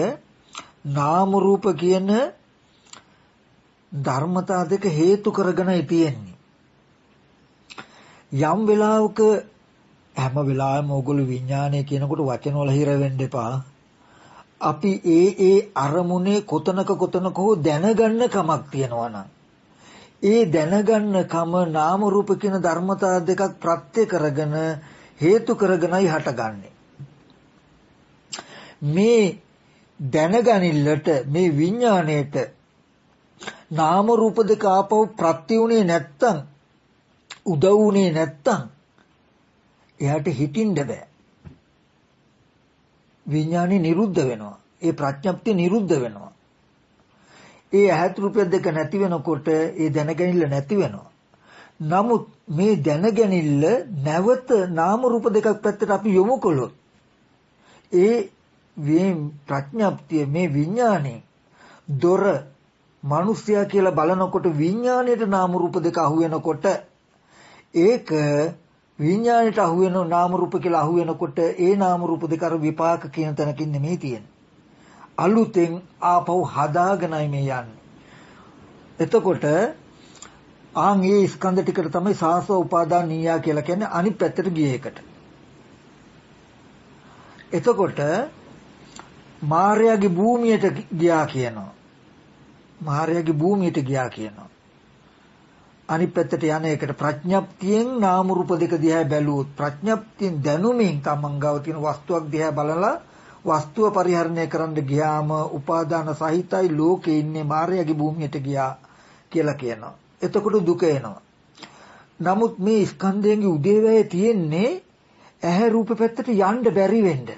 නාම රූප කියන ධර්මතා දෙක හේතු කරගෙනයි තියෙන්නේ. යම් වෙලාවක හැම වෙලාවෙම ඕගොල්ලෝ විඥානය කියනකොට වචන වල හිර වෙන්න එපා. අපි ඒ අරමුණේ කොතනක හෝ දැනගන්න කමක් තියෙනවා නම් ඒ දැනගන්න කම නාම රූප කියන ධර්මතා දෙකක් ප්‍රත්‍ය කරගෙන හේතු කරගෙනයි හටගන්නේ. මේ දැනගනිල්ලට මේ විඥාණයට නාම රූප දෙක ආපහු ප්‍රත්‍ය උනේ නැත්තම් උදව් උනේ නැත්තම් එයාට හිටින්න බෑ. විඥානේ නිරුද්ධ වෙනවා. ඒ ප්‍රඥප්තිය නිරුද්ධ වෙනවා. ඒ ඇහත් රූපය දෙක නැති වෙනකොට ඒ දැනගැනිල්ල නැති වෙනවා. නමුත් මේ දැනගැනිල්ල නැවත නාම රූප දෙකක් පැත්තට අපි යොමු කළොත් ඒ ප්‍රඥප්තිය මේ විඥානේ දොර මිනිසයා කියලා බලනකොට විඥාණයට නාම රූප දෙක අහු වෙනකොට ඒක විඥාණයට අහු වෙන නාම රූප කියලා අහු වෙනකොට ඒ නාම රූප දෙක අර විපාක කියන තැනකින් නෙමෙයි තියෙන්නේ. අලුතෙන් ආපහු හදාගෙනයි මේ යන්නේ. එතකොට ආන්ගේ ස්කන්ධ ටිකට තමයි සාසව උපාදාන නීයා කියලා කියන්නේ අනිත් පැත්තට ගිය එකට. එතකොට මාර්යාගේ භූමියට ගියා කියනවා. මාර්යාගේ භූමියට ගියා කියනවා. අනිත් පැත්තට යන එකට ප්‍රඥප්තියෙන් නාම රූප දෙක දිහා බැලුවොත් ප්‍රඥප්තියෙන් දැනුමින් තමන් ගාව තියෙන වස්තුවක් දිහා බලලා වස්තුව පරිහරණය කරන්න ගියාම උපාදාන සහිතයි ලෝකේ ඉන්නේ මාර්යාගේ භූමියට ගියා කියලා කියනවා. එතකොට දුක එනවා. නමුත් මේ ස්කන්ධයන්ගේ උදේවැය තියෙන්නේ ඇහැ රූප පැත්තට යන්න බැරි වෙන්න.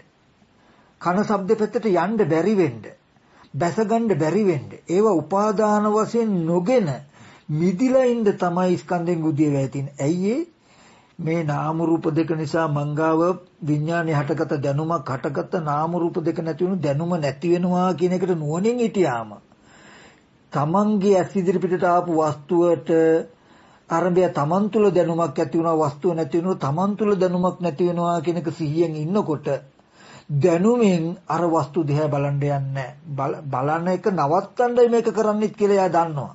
කන ශබ්ද පැත්තට යන්න බැරි වෙන්න. බැස ගන්න බැරි වෙන්න. ඒවා උපාදාන වශයෙන් නොගෙන මිදිලා ඉන්න තමයි ස්කන්ධෙන් උදේවැය තියෙන්නේ. ඇයි මේ නාම රූප දෙක නිසා මංගාව විඥානේ හටගත දැනුමක් හටගත නාම රූප දෙක නැති වුණු දැනුම නැති වෙනවා කියන එකට නුවණින් හිටියාම තමන්ගේ ඇස් ඉදිරි පිටට ආපු වස්තුවට අරඹය තමන් තුල දැනුමක් ඇති වුණා වස්තුව නැති වෙනවා තමන් තුල දැනුමක් නැති වෙනවා කියන එක සිහියෙන් ඉන්නකොට දැනුමෙන් අර වස්තු දිහා බලන්න යන්නේ බලන එක නවත්තන්නයි මේක කරන්නේත් කියලා එයා දන්නවා.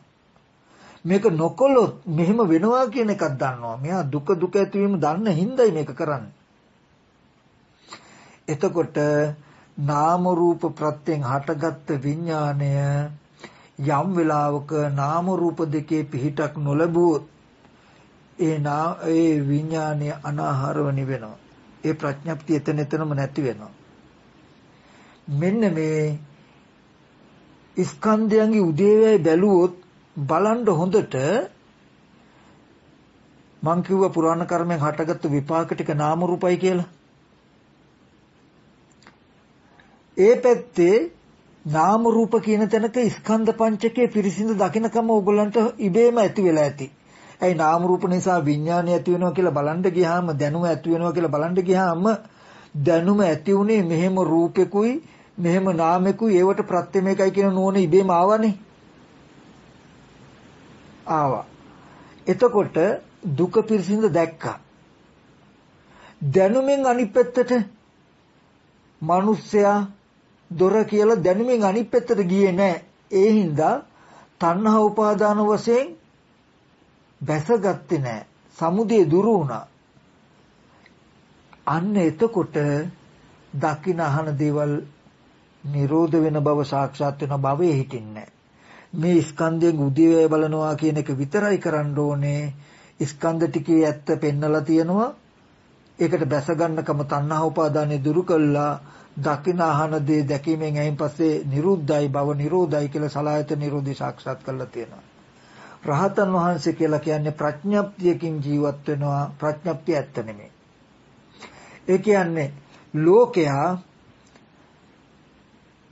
මේක නොකොලොත් මෙහෙම වෙනවා කියන එකක් දන්නවා. මෙයා දුක ඇතිවීම දන්න හින්දායි මේක කරන්නේ. එතකොට නාම රූප ප්‍රත්‍යයෙන් හටගත්ත විඥාණය යම් වෙලාවක නාම රූප දෙකේ පිහිටක් නොලැබුවොත් ඒ විඥාණය අනාහාරව නිවෙනවා. ඒ ප්‍රඥප්තිය එතනම නැති වෙනවා. මෙන්න මේ ස්කන්ධයන්ගේ උදේවැය බැලුවොත් බලන්න හොඳට මං කිව්වා පුරාණ කර්මෙන් හටගත්තු විපාක ටික නාම රූපයි කියලා. ඒ පැත්තේ නාම රූප කියන තැනක ස්කන්ධ පංචකයේ පිරිසිදු දකින්නකම ඕගොල්ලන්ට ඉබේම ඇති වෙලා ඇති. ඇයි නාම රූප නිසා විඥානය ඇති වෙනවා කියලා බලන්න ගියාම දැනුම ඇති වෙනවා කියලා බලන්න ගියාම දැනුම ඇති උනේ මෙහෙම රූපෙකුයි මෙහෙම නාමෙකුයි ඒවට ප්‍රත්‍යමයකයි කියන නෝන ඉබේම ආවනේ. ආවා. එතකොට දුක පිරිසිදු දැක්කා. දැනුමෙන් අනිත් පැත්තට මිනිස්සයා දොර කියලා දැනුමින් අනිත් පැත්තට ගියේ නැහැ. ඒ හින්දා තණ්හා උපාදාන වශයෙන් බැසගත්තේ නැහැ. සමුදය දුරු වුණා. අන්න එතකොට දකින අහන දේවල් නිරෝධ වෙන බව සාක්ෂාත් වෙන භවයේ හිටින්නේ මේ ස්කන්ධයෙන් උදේවැය බලනවා කියන එක විතරයි කරන්න ඕනේ. ස්කන්ධ ටිකේ ඇත්ත පෙන්නලා තියෙනවා. ඒකට බැස ගන්නකම තණ්හා උපාදානෙ දුරු කළා. දකින අහන දේ දැකීමෙන් ඇයින් පස්සේ නිරුද්ධයි භව නිරෝධයි කියලා සලආයත නිරෝධي සාක්ෂාත් කරලා තියෙනවා. රහතන් වහන්සේ කියලා කියන්නේ ප්‍රඥප්තියකින් ජීවත් වෙනවා. ප්‍රඥප්තිය ඇත්ත නෙමෙයි. ඒ කියන්නේ ලෝකයා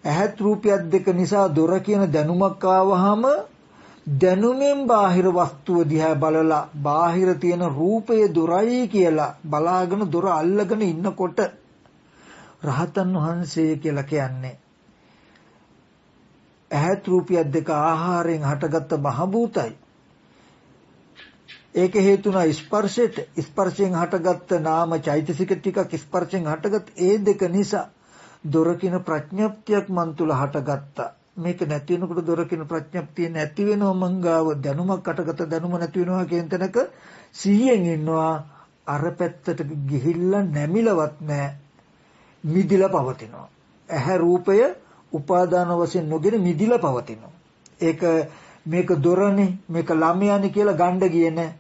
ඇහත් රූපයක් දෙක නිසා දොර කියන දැනුමක් ආවහම දැනුමෙන් බාහිර වස්තුව දිහා බලලා බාහිර තියෙන රූපය දොරයි කියලා බලාගෙන දොර අල්ලගෙන ඉන්නකොට රහතන් වහන්සේ කියලා කියන්නේ ඇහත් රූපයක් දෙක ආහාරයෙන් හටගත්ත මහ භූතයි. ඒක හේතුණා ස්පර්ශයට. ස්පර්ශයෙන් හටගත්ත නාම චෛතසික ටිකක් ස්පර්ශයෙන් හටගත් ඒ දෙක නිසා දොරකින ප්‍රඥප්තියක් මන් තුල හටගත්තා. මේක නැති වෙනකොට දොරකින ප්‍රඥප්තිය නැති වෙනව මංගාව දැනුමක් හටගත දැනුම නැති වෙනවා කියන තැනක සිහියෙන් ඉන්නවා. අර පැත්තට ගිහිල්ලා නැමිලවත් නැහැ. මිදිලා පවතිනවා. ඇහැ රූපය උපාදාන වශයෙන් නොගෙන මිදිලා පවතිනවා. ඒක මේක දොරනේ මේක ළමයානේ කියලා ගණ්ඩ ගියේ නැහැ.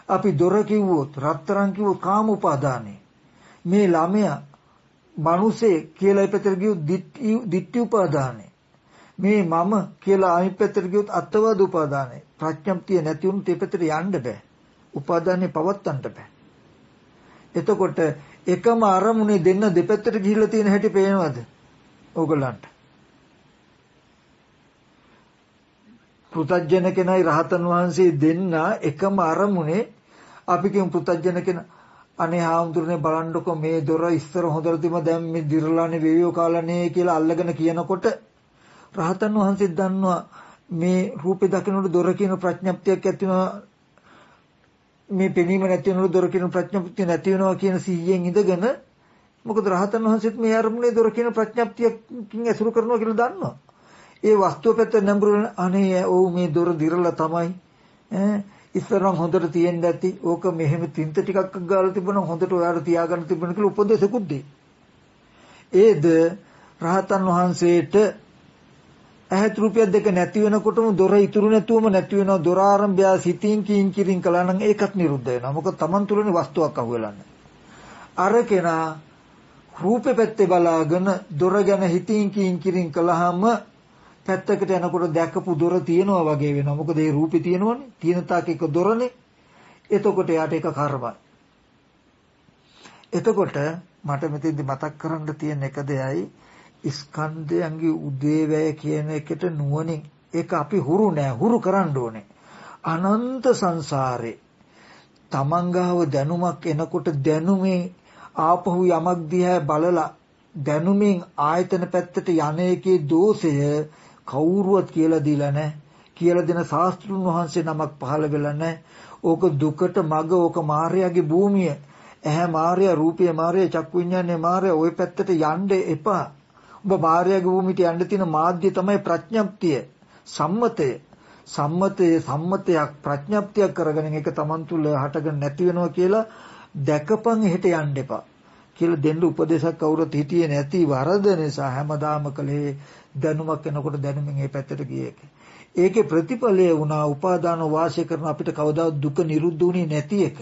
අපි දොර කිව්වොත් රත්තරන් කිව්වොත් කාම උපාදානේ. මේ ළමයා මනුසේ කියලා ඉපතර ගියොත් ditthi උපාදානේ. මේ මම කියලා අනිත් පැත්තට ගියොත් අත්වාද උපාදානයි. ප්‍රඥප්තිය නැති වුණොත් ඒ පැත්තට යන්න බෑ. උපාදානේ පවත්තන්න බෑ. එතකොට එකම අරමුණේ දෙන්න දෙපැත්තට ගිහිල්ලා තියෙන හැටි පේනවද? ඕගලන්ට. පෘථජ්ජන කෙනයි රහතන් වහන්සේ දෙන්න එකම අරමුණේ අපි කියමු පෘථජ්ජන කෙනා අනේ හාමුදුරනේ බලන්නකො මේ දොර ඉස්සර හොඳට තිබ්බ දැන් මේ දිරලානේ වේවියෝ කාලානේ කියලා අල්ලගෙන කියනකොට රහතන් වහන්සේ දන්නවා මේ රූපේ දකින්නට දොර කියන ප්‍රඥප්තියක් ඇති වෙනවා මේ පෙනීම නැති වෙනකොට දොර කියන ප්‍රඥප්තිය නැති වෙනවා කියන සිහියෙන් ඉඳගෙන මොකද රහතන් වහන්සේත් මේ අරමුණේ දොර කියන ප්‍රඥප්තියකින් ඇසුරු කරනවා කියලා දන්නවා. ඒ වස්තුව පැත්ත නඹුරු අනේ ඔව් මේ දොර දිරලා තමයි ඉස්සරම් හොඳට තියෙන්න ඇති. ඕක මෙහෙම තින්ත ටිකක් ගාලා තිබුණා හොඳට ඔයාලා තියාගන්න තිබුණා කියලා උපදේශකුත් දෙයි. ඒද රහතන් වහන්සේට ඇහත් රුපියල් දෙක නැති වෙනකොටම දොර ඉතුරු නැතුවම නැති වෙනවා. දොර ආරම්භය සිතින් කින් කිරින් කළා නම් ඒකත් නිරුද්ධ වෙනවා. මොකද Taman තුලනේ වස්තුවක් අහුවෙලා නැහැ. අර කෙනා රූපේ පැත්තේ බලාගෙන දොර ගැන හිතින් කින් කිරින් කළාම පැත්තකට යනකොට දැකපු දොර තියෙනවා වගේ වෙනවා. මොකද ඒ රූපේ තියෙනවනේ. තියෙන තාක් එක දොරනේ. එතකොට යාට ඒක කර්මයි. එතකොට මට මෙතෙන්දි මතක් කරන්න තියෙන එක දෙයයි ස්කන්ධයන්ගේ උදේවැය කියන එකට නුවණින් ඒක අපි හුරු නෑ. හුරු කරන්න ඕනේ. අනන්ත සංසාරේ තමන්ගාව දැනුමක් එනකොට දැනුමේ ආපහු යමක් දිහා බලලා දැනුමින් ආයතන පැත්තට යන්නේකේ දෝෂය කවුරුවත් කියලා දීලා නැහැ. කියලා දෙන ශාස්ත්‍රුන් වහන්සේ නමක් පහළ වෙලා නැහැ. ඕක දුකට මග ඕක මායාවේ භූමිය. ඇහැ මායя, රූපය මායя, චක්කු විඤ්ඤාණය මායя. ওই පැත්තට යන්න එපා. ඔබ මායාවේ භූමියට යන්න තියෙන මාධ්‍ය තමයි ප්‍රඥප්තිය. සම්මතයක් ප්‍රඥප්තියක් කරගෙන ඒක Taman තුල හටගෙන නැති වෙනවා කියලා දැකපන් එහෙට යන්න එපා. කියලා දෙන්න උපදේශයක් කවුරුත් හිටියේ නැති වරද නිසා හැමදාම කලේ දැනුමක් එනකොට දැනුමින් මේ පැත්තට ගියේ. ඒකේ ප්‍රතිඵලය වුණා උපාදාන වාසය කරන අපිට කවදාවත් දුක නිරුද්ධ වුණේ නැති එක.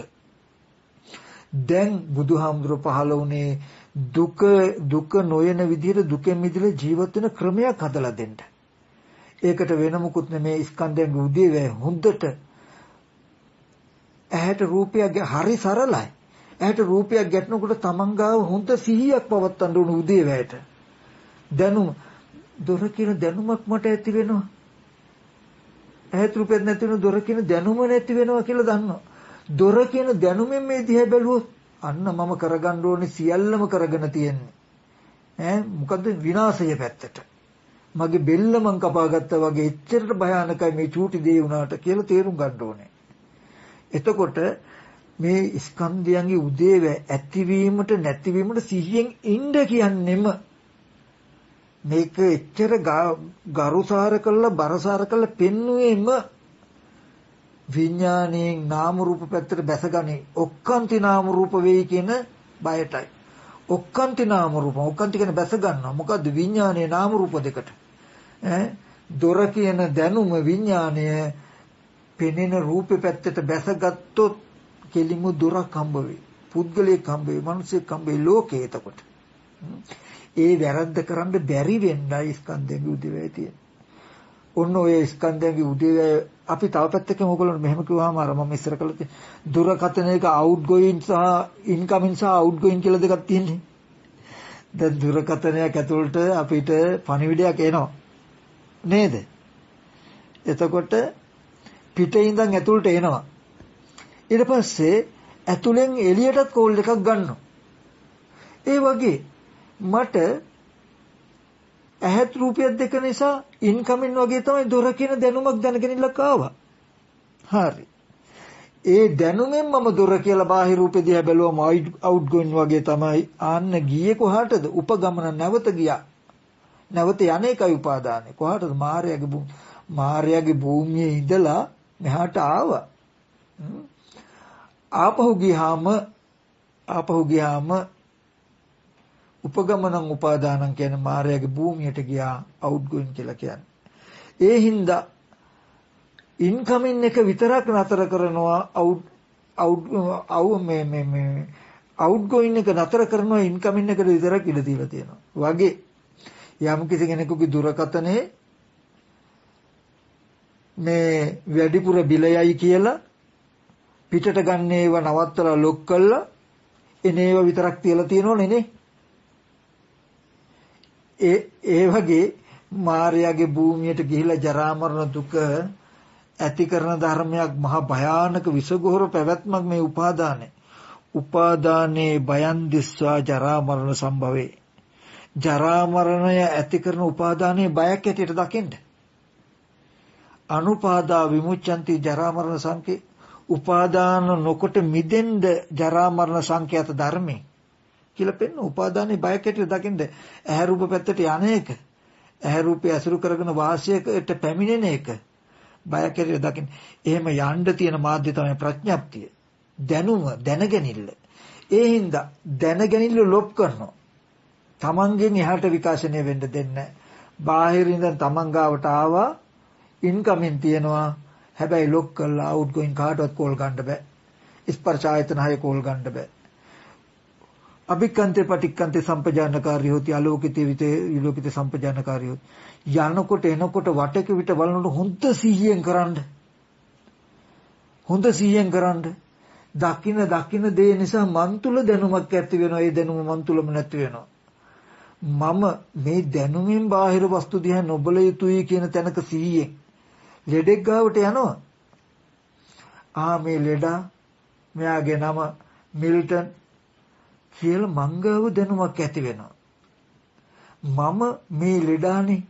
දැන් බුදුහාමුදුර පහළ වුණේ දුක නොයන විදිහට දුකෙන් මිදලා ජීවත් වෙන ක්‍රමයක් හදලා දෙන්න. ඒකට වෙන මොකුත් නෙමේ ස්කන්ධයන්ගේ උදේවැය හොඳට ඇහැට රූපයක් හරි සරලයි. ඇහැට රූපයක් ගැටෙනකොට තමන් ගාව හොඳ සිහියක් පවත්තන්න ඕන උදේවැයට. දැනුම දොර කියන දැනුමක් මට ඇති වෙනවා. ඇහැට රූපයක් නැති වෙන දොර කියන දැනුම නැති වෙනවා කියලා දන්නවා. දොර කියන දැනුමෙන් මේ දිහා බැලුවොත් අන්න මම කරගන්න ඕනේ සියල්ලම කරගෙන තියෙන්නේ. මොකද්ද විනාශය පැත්තට. මගේ බෙල්ල මං කපාගත්තා වගේ එච්චරට භයානකයි මේ චූටි දේ වුණාට කියලා තේරුම් ගන්න ඕනේ. එතකොට මේ ස්කන්ධයන්ගේ උදේව ඇතිවීමට නැතිවීමට සිහියෙන් ඉන්න කියන්නෙම මේක එච්චර ගරුසාර කළා බරසාර කළා පෙන්නුවේම විඥාණයෙන් නාම රූප පැත්තට බැසගනි. ඔක්කාන්ති නාම රූප වෙයි කියන බයටයි. ඔක්කාන්ති නාම රූප ඔක්කාන්ති කියන බැස ගන්නවා. මොකද්ද විඥානයේ නාම රූප දෙකට. දොර කියන දැනුම විඥානය පෙනෙන රූපේ පැත්තට බැසගත්තොත් කෙලිමු දොරක් හම්බ වෙයි. පුද්ගලයෙක් හම්බ වෙයි, මිනිසෙක් හම්බ වෙයි ලෝකේ එතකොට. ඒ වැරද්ද කරන්න බැරි වෙන්නයි ස්කන්ධයන්ගේ උදේවැය තියෙන්නේ. ඔන්න ඔය ස්කන්ධයන්ගේ උදේවැය අපි තව පැත්තකින් ඕගොල්ලෝ මෙහෙම කිව්වහම අර මම ඉස්සර කළා තියෙන දුරකථන එක අවුට් ගෝයින් සහ ඉන්කමින් සහ අවුට් ගෝයින් කියලා දෙකක් තියෙන්නේ. දැන් දුරකථනයක් ඇතුළට අපිට පණිවිඩයක් එනවා. නේද? එතකොට පිටේ ඉඳන් ඇතුළට එනවා. ඊට පස්සේ ඇතුලෙන් එළියටත් කෝල් එකක් ගන්නවා. ඒ වගේ මට ඇහත් රූපයක් දෙක නිසා ඉන්කමින් වගේ තමයි දොර කියන දැනුමක් දැනගෙන ඉල්ලක් ආවා. හරි. ඒ දැනුමෙන් මම දොර කියලා බාහිර රූපේ දිහා බැලුවම අවුට් ගෝයින් වගේ තමයි ආන්න ගියේ කොහාටද? උපගමන නැවත ගියා. නැවත යන්නේකයි උපාදානේ. කොහාටද? මායාවේ භූමියේ ඉඳලා මෙහාට ආවා. ආපහු ගියාම උපගමනං උපාදානං කියන මායාවේ භූමියට ගියා අවුට් ගෝයින් කියලා කියන්නේ. ඒ හින්දා ඉන්කමින් එක විතරක් නතර කරනවා අවුට් ගෝයින් එක නතර කරනවා ඉන්කමින් එකට විතරක් ඉඩ දීලා තියෙනවා. වගේ යම් කිසි කෙනෙකුගේ දුරකථනයේ මේ වැඩිපුර බිලයයි කියලා පිටට ගන්න ඒවා නවත්තලා ලොක් කළා එනේව විතරක් තියලා තියෙනෝනේ නේ. ඒ වගේ මාර්යාගේ භූමියට ගිහිලා ජරා මරණ දුක ඇති කරන ධර්මයක් මහා භයානක විසගොහර පැවැත්මක් මේ උපාදානය. උපාදානේ බයං දිස්වා ජරා මරණ සම්භවේ. ජරා මරණය ඇති කරන උපාදානයේ බයක් ඇටියට දකින්න. අනුපාදා විමුච්ඡanti ජරා මරණ සංකේ. උපාදාන නොකොට මිදෙන්න ජරා මරණ සංකේත ධර්මේ කියලා පෙන්න. උපාදානයේ බයක් ඇටියට දකින්න. ඇහැ රූප පැත්තට යන්නේක. ඇහැ රූපය අසුරු කරගෙන වාසයකට පැමිණෙන එක. බයක් ඇටියට දකින්න. එහෙම යන්න තියෙන මාධ්‍ය තමයි ප්‍රඥප්තිය. දැනුම දැනගැනිල්ල. ඒ හින්දා දැනගැනිල්ල ලොප් කරනවා. තමන්ගෙන් එහාට විකාශනය වෙන්න දෙන්න. බාහිරින්ද තමන් ගාවට ආවා ඉන්කමින් තියනවා. හැබැයි ලොක් කරලා අවුට් ගෝයින් කාටවත් කෝල් ගන්න බෑ. ස්පර්ශ ආයතන හය කෝල් ගන්න බෑ. අභික්කන්තේ පටික්කන්තේ සම්පජානකාරී හොති අලෝකිතේ විතේ විලෝකිතේ සම්පජානකාරී හොති. යනකොට එනකොට වටක විට බලනකොට හොඳ සිහියෙන් කරන්න. හොඳ සිහියෙන් කරන්න. දකින්න දේ නිසා මන් තුල දැනුමක් ඇති වෙනවා. ඒ දැනුම මන් තුලම නැති වෙනවා. මම මේ දැනුමින් බාහිර වස්තු දිහා නොබල යුතුයි කියන තැනක සිහියෙන් ලෙඩෙක් ගාවට යනවා. මේ ලෙඩා මෙයාගේ නම මිල්ටන් කියලා මංගව දැනුමක් ඇති වෙනවා. මම මේ ලෙඩානේ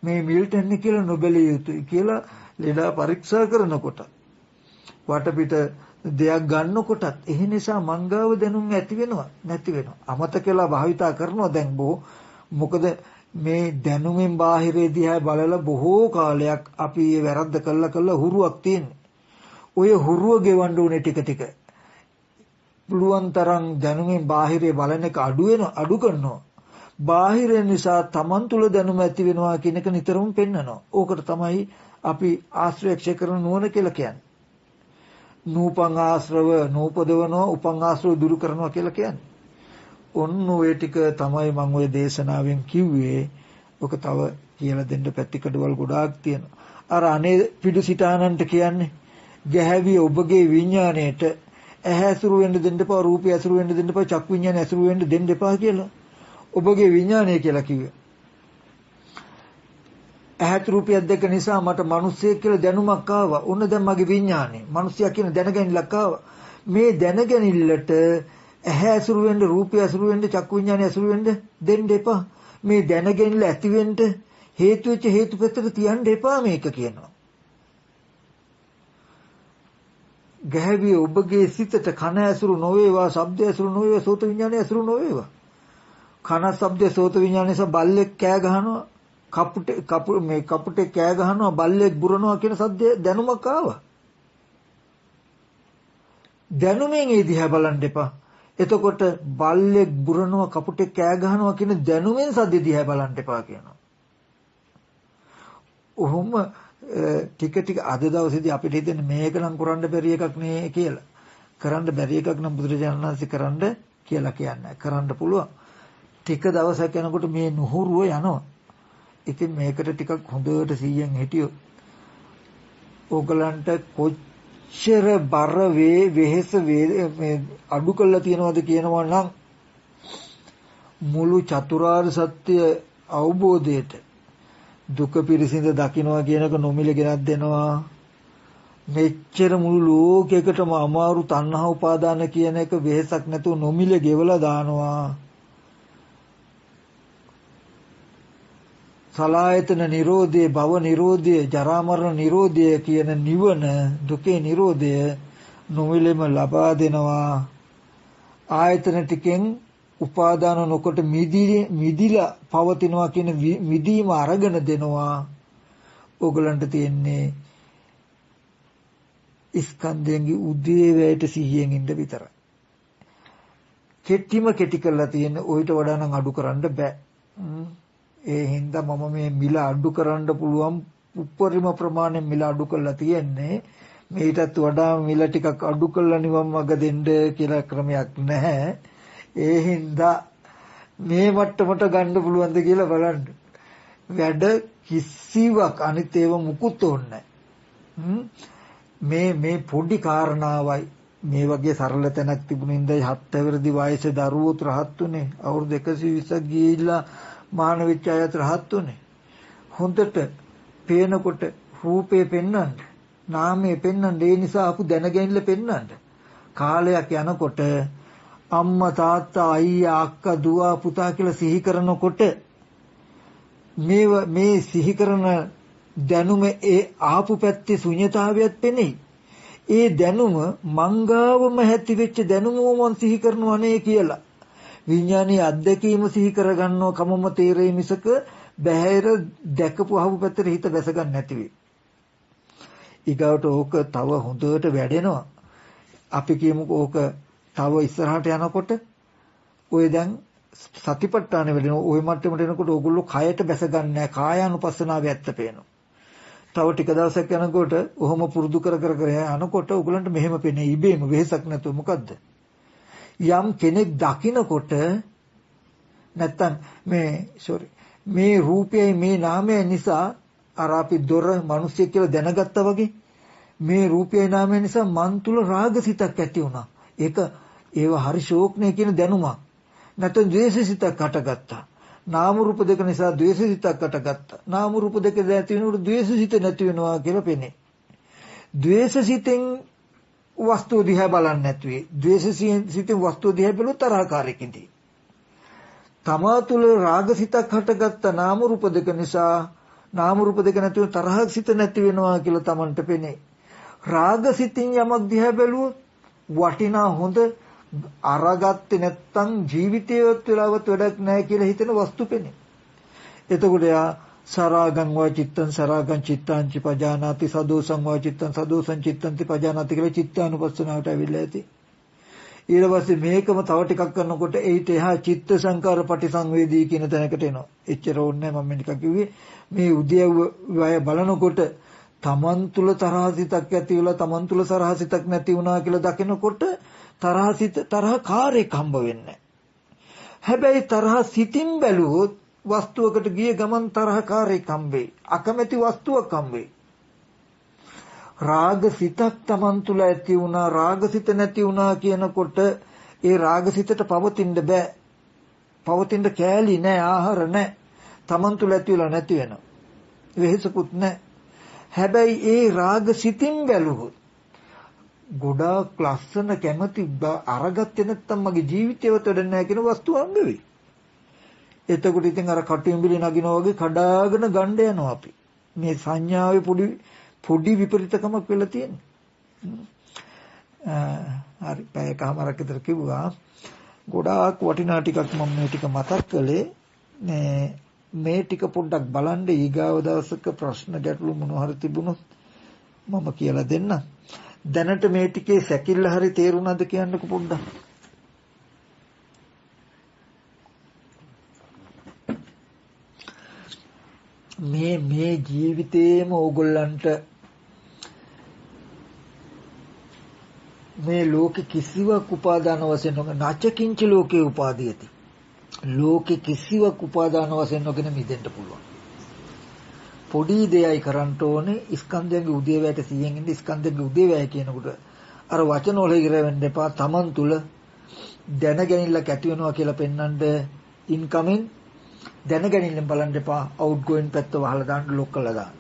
මේ මිල්ටන් කියලා නොබලිය යුතුයි කියලා ලෙඩා පරීක්ෂා කරනකොට වටපිට දෙයක් ගන්නකොටත් ඒ නිසා මංගව දැනුම් ඇති වෙනවා නැති වෙනවා. අමතකලා භාවිතා කරනවා දැන් මොකද මේ දැනුමින් බාහිරේ දිහා බලලා බොහෝ කාලයක් අපි ඒ වැරද්ද කළා හුරුවක් තියෙනවා. ඔය හුරුව ගෙවන්න උනේ ටික ටික. පුළුවන් තරම් දැනුමින් බාහිරේ බලන එක අඩු කරනවා. බාහිර නිසා Taman තුල දැනුම ඇති වෙනවා කියන එක නිතරම පෙන්නනවා. ඕකට තමයි අපි ආශ්‍රයක්ෂය කරන නුවණ කියලා කියන්නේ. නූපං ආශ්‍රව නූපදවනවා උපං ආශ්‍රව දුරු කරනවා කියලා කියන්නේ. ඔන්න ඔය ටික තමයි මම ඔය දේශනාවෙන් කිව්වේ. ඔක තව කියලා දෙන්න පැතිකඩවල් ගොඩාක් තියෙනවා. අර අනේ පිටු සිතානන්ට කියන්නේ ගැහැවි ඔබගේ විඥාණයට ඇහැ ඇසුරු වෙන්න දෙන්න එපා, රූපය ඇසුරු වෙන්න දෙන්න එපා, චක්කු විඥානය ඇසුරු වෙන්න දෙන්න එපා කියලා. ඔබගේ විඥාණය කියලා කිව්වේ. ඇහත් රූපයක් දෙක නිසා මට මිනිස්සෙක් කියලා දැනුමක් ආවා. ඔන්න දැන් මගේ විඥාණය. මිනිස්සයා කියන දැනගැනිල්ලක් ආවා. මේ දැනගැනිල්ලට ඇහැ ඇසුරු වෙන්න, රූපය ඇසුරු වෙන්න, චක්කු විඥානය ඇසුරු වෙන්න දෙන්න එපා. මේ දැනගැනිල්ල ඇති වෙන්න හේතු වෙච්ච හේතුපැත්තට තියන්න එපා මේක කියනවා. ගැහැවිය ඔබගේ සිතට කන ඇසුරු නොවේවා, ශබ්ද ඇසුරු නොවේවා, සෝත විඥානය ඇසුරු නොවේවා. කන ශබ්ද සෝත විඥානය නිසා බල්ලෙක් කෑ ගහනවා, කපුටේ කෑ ගහනවා, බල්ලෙක් බුරනවා කියන සද්ද දැනුමක් ආවා. දැනුමෙන් ඒ දිහා බලන්න එපා. එතකොට බල්ලෙක් බුරනවා, කපුටේ කෑ ගහනවා කියන දැනුමෙන් සද්ද දිහා බලන්න එපා කියනවා. ඔහොම ටික ටික අද දවසේදී අපිට හිතෙන්නේ මේක නම් කරන්න බැරි එකක් නේ කියලා. කරන්න බැරි එකක් නම් බුදුරජාණන් වහන්සේ කරන්න කියලා කියන්නේ. කරන්න පුළුවන්. ටික දවසක් යනකොට මේ නුහුරුව යනවා. ඉතින් මේකට ටිකක් හොඳට සීයෙන් හිටියොත් ඕගලන්ට කොච්චර බර වෙහෙස මේ අඩු කළා තියනවද කියනවා නම් මුළු චතුරාර්ය සත්‍ය අවබෝධයට දුක පිරිසිඳ දකින්නවා කියනක නොමිලේ ගෙනත් දෙනවා. මෙච්චර මුළු ලෝකයකටම අමාරු තණ්හා උපාදාන කියන එක වෙහසක් නැතුව නොමිලේ ගෙවලා දානවා. සලායතන නිරෝධය, භව නිරෝධය, ජරා මරණ නිරෝධය කියන නිවන, දුකේ නිරෝධය නොමිලෙම ලබා දෙනවා. ආයතන ටිකෙන් උපාදාන නොකොට මිදිලා පවතිනවා කියන මිදීම අරගෙන දෙනවා. ඕගලන්ට තියෙන්නේ ස්කන්ධයන්ගේ උදේවැයට සිහියෙන් ඉන්න විතරයි. කෙටි කරලා තියෙන ඔయిత වඩා නම් අඩු කරන්න බෑ. ඒ හින්දා මම මේ මිල අඩු කරන්න පුළුවන් උපරිම ප්‍රමාණය මිල අඩු කරලා තියෙන්නේ. මේකටත් වඩා මිල ටිකක් අඩු කරලා නිවන් මඟ දෙන්න කියලා ක්‍රමයක් නැහැ. ඒ හින්දා මේ මට්ටමට ගන්න පුළුවන්ද කියලා බලන්න. වැඩ කිසිවක් අනිත් ඒවා මුකුත් ඕනේ නැහැ. මේ පොඩි කාරණාවයි මේ වගේ සරල තැනක් තිබුණින්ද 7 වෙනි වයසේ දරුවෝත් රහත් උනේ. අවුරුදු 120ක් ගිහිල්ලා මාන වෙච්ච අයත් රහත් උනේ. හොඳට පේනකොට රූපේ පෙන්වන්න, නාමයේ පෙන්වන්න, ඒ නිසා අපු දැනගැනිල්ල පෙන්වන්න. කාලයක් යනකොට අම්මා තාත්තා අයියා අක්කා දුව පුතා කියලා සිහි කරනකොට මේ සිහි කරන දැනුම ඒ ආපු පැත්තේ ශුන්‍යතාවයත් පෙනෙයි. ඒ දැනුම මංගාවම ඇති වෙච්ච දැනුමම මම සිහි කරනවා නේ කියලා. විඥානීය අත්දැකීම සිහි කරගන්නව කමම තේරෙයි මිසක බහැර දැකපු ආපු පැත්තට හිත බැස ගන්න නැති වෙයි. ඊගාවට ඕක තව හොඳට වැඩෙනවා. අපි කියමුකෝ ඕක තව ඉස්සරහට යනකොට ඔය දැන් සතිපට්ඨාන වෙලෙනවා. ওই මට්ටමට එනකොට ඕගොල්ලෝ කයට බැස ගන්න නැහැ. කායානුපස්සනාවේ ඇත්ත පේනවා. තව ටික දවසක් යනකොට ඔහොම පුරුදු කර යනකොට ඕගොල්ලන්ට මෙහෙම පේන්නේ ඉබේම වෙහසක් නැතුව. මොකද්ද? යම් කෙනෙක් දකිනකොට නැත්තම් මේ රූපයයි මේ නාමයයි නිසා අර අපි දොර මිනිස්සෙක් කියලා දැනගත්තා වගේ මේ රූපයයි නාමයයි නිසා මන් තුල රාගසිතක් ඇති වුණා. ඒව හරි ශෝක්නේ කියන දැනුමක්. නැත්නම් ද්වේෂසිතක් හටගත්තා. නාම රූප දෙක නිසා ද්වේෂසිතක් හටගත්තා. නාම රූප දෙක නැති වෙනකොට ද්වේෂසිත නැති වෙනවා කියලා පෙනේ. ද්වේෂසිතෙන් වස්තුව දිහා බලන්නේ නැතුවේ. ද්වේෂසිතෙන් වස්තුව දිහා බලුව තරහකාරකෙදී. තමා තුළ රාගසිතක් හටගත්තා නාම රූප දෙක නිසා නාම රූප දෙක නැතිව තරහසිත නැති වෙනවා කියලා Tamanට පෙනේ. රාගසිතින් යමක් දිහා බැලුවොත් වටිනා හොඳ අරගත්තේ නැත්තම් ජීවිතයේවත් වෙලාවත් වැඩක් නැහැ කියලා හිතෙන වස්තු පෙනේ. එතකොට යා සරාගං වා චිත්තං සරාගං චිත්තාංච පජානාති සදෝසං වා චිත්තං සදෝසං චිත්තංති පජානාති කියලා චිත්තානුපස්සනාවට ඇවිල්ලා ඇති. ඊට පස්සේ මේකම තව ටිකක් කරනකොට ඒිට එහා චිත්ත සංකාර පටිසංවේදී කියන තැනකට එනවා. එච්චර ඕනේ මම නිකන් කිව්වේ මේ උද්‍යවය බලනකොට තමන් තුල තරහසිතක් ඇති වෙලා තමන් තුල සරහසිතක් නැති වුණා කියලා දකිනකොට තරහ කාර්යයක් හම්බ වෙන්නේ. හැබැයි තරහ සිතින් බැලුවොත් වස්තුවකට ගිය ගමන් තරහ කාර්යයක් හම්බෙයි. අකමැති වස්තුවක් හම්බෙයි. රාගසිතක් තමන් තුල ඇති වුණා රාගසිත නැති වුණා කියනකොට ඒ රාගසිතට පවතින්න බෑ. පවතින්න කෑලි නෑ ආහාර නෑ. තමන් තුල ඇති වෙලා නැති වෙනවා. වෙහසකුත් නෑ. හැබැයි ඒ රාගසිතින් බැලුවොත් ගොඩාක් ලස්සන කැමති අරගත්තේ නැත්තම් මගේ ජීවිතේවත් වැඩ නැහැ කියන වස්තුව හම්බ වෙයි. එතකොට ඉතින් අර කටුඹිලි නගිනවා වගේ කඩාගෙන ගන්න යනවා අපි. මේ සංඥාවේ පොඩි විපරිතකමක් වෙලා තියෙනවා. හරි පැයකමාරක් විතර කිව්වා. ගොඩාක් වටිනා ටිකක් මම මේ ටික මතක් කළේ. මේ ටික පොඩ්ඩක් බලන්න ඊගාව දවසක ප්‍රශ්න ගැටළු මොනවා හරි තිබුණොත් මම කියලා දෙන්නම්. දැනට මේ ටිකේ සැකිල්ල හරි තේරුණාද කියන්නකෝ පොඩ්ඩක්. මේ ජීවිතේම ඕගොල්ලන්ට මේ ලෝකෙ කිසිවක් උපාදාන වශයෙන් නැචකින්ච ලෝකේ උපාදීයති. ලෝකෙ කිසිවක් උපාදාන වශයෙන් නොගෙන මිදෙන්න පුළුවන්. පොඩි දෙයයි කරන්න ඕනේ ස්කන්ධයන්ගේ උදේවැයට 100න් ඉන්න ස්කන්ධයන්ගේ උදේවැය කියනකොට අර වචන වල ඉර වෙන්න එපා. Taman තුල දැනගැනිල්ලක් ඇති වෙනවා කියලා පෙන්වන්න ඉන්කමින් දැනගැනිල්ලෙන් බලන්න එපා. අවුට්ගෝයින් පැත්ත වහලා දාන්න ලොක් කරලා දාන්න.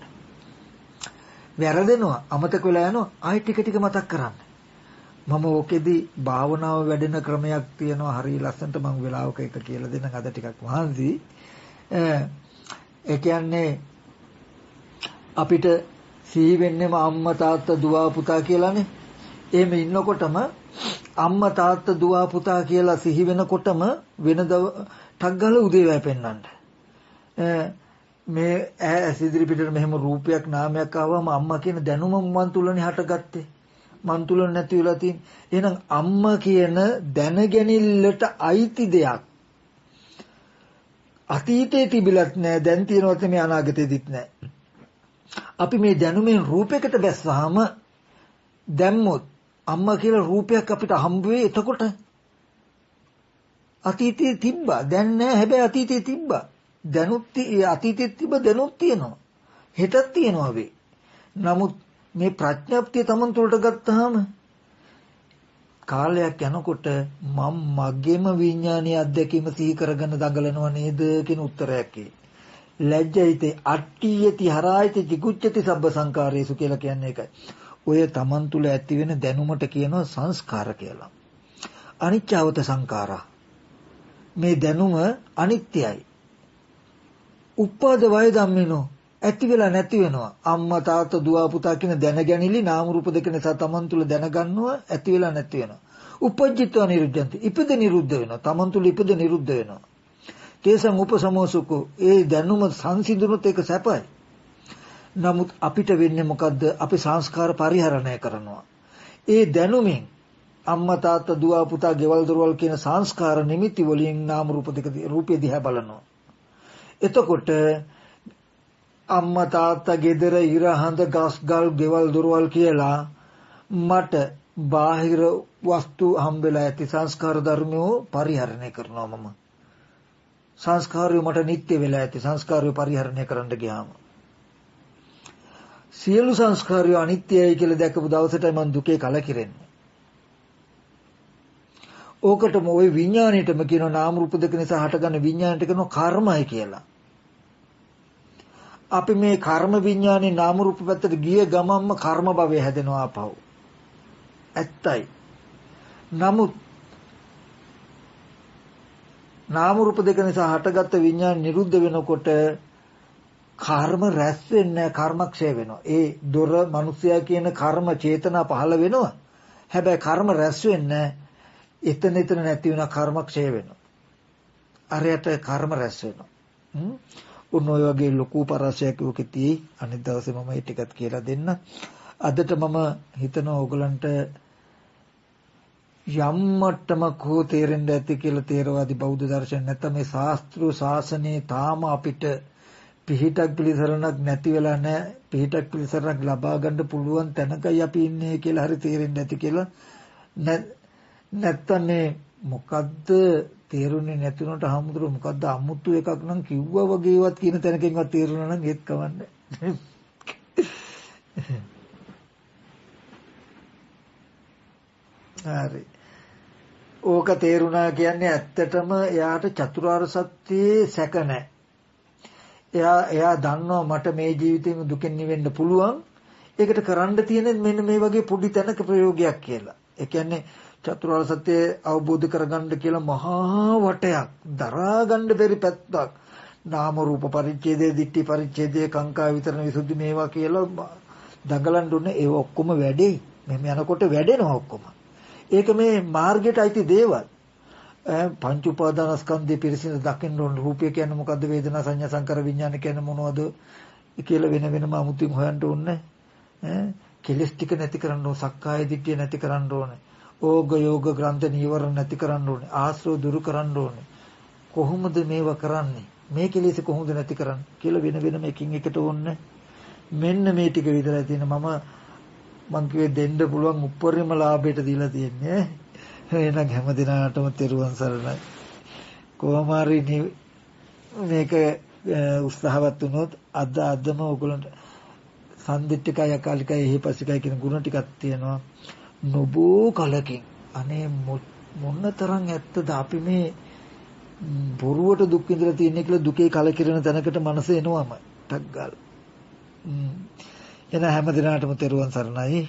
වැරදෙනවා අමතක වෙලා යනවා ආයෙ ටික ටික මතක් කරන්න. මම ඕකෙදි භාවනාව වැඩෙන ක්‍රමයක් තියෙනවා හරිය ලස්සනට මම වෙලාවක එක කියලා දෙන්නම් අද ටිකක් මහන්සි. ඒ කියන්නේ අපිට සිහි වෙන්නේම අම්මා තාත්තා දුව පුතා කියලානේ. එහෙම ඉන්නකොටම අම්මා තාත්තා දුව පුතා කියලා සිහි වෙනකොටම වෙනද ටක් ගාලා උදේවැය පෙන්වන්න. මේ ඇස් ඉදිරි පිටට මෙහෙම රූපයක් නාමයක් ආවම අම්මා කියන දැනුම මන් තුලනේ හටගත්තේ. මන් තුල නැති වෙලා තියෙන. එහෙනම් අම්මා කියන දැනගැනිල්ලට අයිති දෙයක් අතීතේ තිබිලත් නැහැ දැන් තියෙනවත් මේ අනාගතේදිත් නැහැ. අපි මේ දැනුමෙන් රූපයකට බැස්සාම දැම්මොත් අම්මා කියලා රූපයක් අපිට හම්බ වෙයි. එතකොට අතීතේ තිබ්බා දැන් නැහැ. හැබැයි අතීතේ තිබ්බා දැනුත් අතීතේ තිබ්බ දැනුත් තියෙනවා හෙටත් තියෙනවා වෙයි. නමුත් මේ ප්‍රඥප්තිය තමන් තුළට ගත්තාම කාලයක් යනකොට මම මගේම විඥානීය අධ්‍යක්ීම සිහි කරගෙන දඟලනව නේද කියන උත්තරයක් එයි. ලැජ්ජයිතේ අට්ඨියති හරායිති jigucchati සබ්බ සංකාරේසු කියලා කියන්නේ ඒකයි. ඔය තමන් තුළ ඇති වෙන දැනුමට කියනවා සංස්කාර කියලා. අනිච්චවත සංකාරා. මේ දැනුම අනිත්‍යයි. උපාද වය ධම්මිනෝ ඇති වෙලා නැති වෙනවා. අම්මා තාත්තා දුව පුතා කියන දැනගැනිලි නාම රූප දෙක නිසා තමන් තුළ දැනගන්නවා ඇති වෙලා නැති වෙනවා. උපජ්ජිතව නිරුද්ධಂತಿ. ඉපද නිරුද්ධ වෙනවා. තමන් තුළ ඉපද නිරුද්ධ වෙනවා. තේසං උපසමෝසුකෝ ඒ දැනුම සංසිඳුනොත් ඒක සැපයි. නමුත් අපිට වෙන්නේ මොකද්ද? අපි සංස්කාර පරිහරණය කරනවා. ඒ දැනුමින් අම්මා තාත්තා දුව පුතා ගෙවල් දොරවල් කියන සංස්කාර නිමිති වලින් නාම රූප දෙක රූපේ දිහා බලනවා. එතකොට අම්මා තාත්තා ගෙදර ඉර හඳ ගස් ගල් ගෙවල් දොරවල් කියලා මට බාහිර වස්තු හම්බෙලා ඇති සංස්කාර ධර්මෝ පරිහරණය කරනවා මම. සංස්කාරය මට නිත්‍ය වෙලා ඇති සංස්කාරය පරිහරණය කරන්න ගියාම සියලු සංස්කාරය අනිත්‍යයි කියලා දැකපු දවසටයි මම දුකේ කලකිරෙන්නේ. ඕකටම ওই විඥාණයටම කියනවා නාම රූප දෙක නිසා හටගන්න විඥාණයට කියනවා කර්මයි කියලා. අපි මේ කර්ම විඥානේ නාම රූප පැත්තට ගිය ගමන්ම කර්ම භවය හැදෙනවා ආපහු. ඇත්තයි. නමුත් නාම රූප දෙක නිසා හටගත්ත විඥාන නිරුද්ධ වෙනකොට කර්ම රැස් වෙන්නේ කර්මක්ෂය වෙනවා. ඒ දොර මිනිසයා කියන කර්ම චේතනා පහළ වෙනවා. හැබැයි කර්ම රැස් වෙන්නේ එතන නැති වෙන කර්මක්ෂය වෙනවා. අරයට කර්ම රැස් වෙනවා. උන් ඔය වගේ ලොකු පරාසයක් ඔකෙදී අනිත් දවසේ මම ඒ ටිකත් කියලා දෙන්න. අදට මම හිතනවා ඕගලන්ට යම් මට්ටමක හෝ තේරෙන්න ඇති කියලා තේරවාදී බෞද්ධ දර්ශන නැත්නම් මේ ශාස්ත්‍රීය ශාසනයේ තාම අපිට පිහිටක් පිළිසරණක් නැති වෙලා නැහැ. පිහිටක් පිළිසරණක් ලබා ගන්න පුළුවන් තැනකයි අපි ඉන්නේ කියලා හරි තේරෙන්න ඇති කියලා නැත්නම් මේ මොකද්ද තේරුනේ නැතිනොට හමුදුර මොකද්ද අමුතු එකක් නම් කිව්වා වගේවත් කියන තැනකින්වත් තේරුණා නම් ඒත් කවන්නේ. හරි. ඕක තේරුණා කියන්නේ ඇත්තටම එයාට චතුරාර්ය සත්‍යයේ සැක නැහැ. එයා දන්නවා මට මේ ජීවිතේම දුකෙන් නිවෙන්න පුළුවන්. ඒකට කරන්න තියෙන්නේ මෙන්න මේ වගේ පොඩි තැනක ප්‍රයෝගයක් කියලා. ඒ කියන්නේ චතුරාර්ය සත්‍ය අවබෝධ කරගන්න කියලා මහා වටයක් දරා ගන්න බැරි පැත්තක් නාම රූප පරිච්ඡේදයේ දිට්ඨි පරිච්ඡේදයේ කාංකා විතරන විසුද්ධි මේවා කියලා දඟලන්න උනේ ඒ ඔක්කොම වැඩේ මෙහෙම යනකොට වැඩෙනවා ඔක්කොම ඒක මේ මාර්ගයට අයිති දේවල් පංච උපාදානස්කන්ධය පිරිසිදු දකින්න ඕන රූපය කියන්නේ මොකද්ද වේදනා සංඥා සංකාර විඥාන කියන්නේ මොනවද කියලා වෙන වෙනම අමුතුන් හොයන්න ඕනේ කෙලස් ටික නැති කරන්න ඕන සක්කාය දිට්ඨිය නැති කරන්න ඕනේ ඕග යෝග ග්‍රන්ථ නීවරණ නැති කරන්න ඕනේ ආශ්‍රව දුරු කරන්න ඕනේ කොහොමද මේවා කරන්නේ මේ කෙලෙස කොහොමද නැති කරන්නේ කියලා වෙන වෙනම එකින් එකට ඕනේ මෙන්න මේ ටික විතරයි තියෙන මම කිව්වේ දෙන්න පුළුවන් උපරිම ලාභයට දීලා තියෙන්නේ එහෙනම් හැම දිනාටම තෙරුවන් සරණයි කොහොම හරි මේක උත්සාහවත් වුණොත් අදම ඔයගොල්ලන්ට සම්දිට්ඨිකය අකාලිකය එහිපසිකය කියන ගුණ ටිකක් තියෙනවා නොබෝ කලකින් අනේ මොනතරම් ඇත්තද අපි මේ බොරුවට දුක් විඳලා තියෙන්නේ කියලා දුකේ කලකිරෙන තැනකට මනස එනවම ටක් ගාලා එන හැම දිනාටම තෙරුවන් සරණයි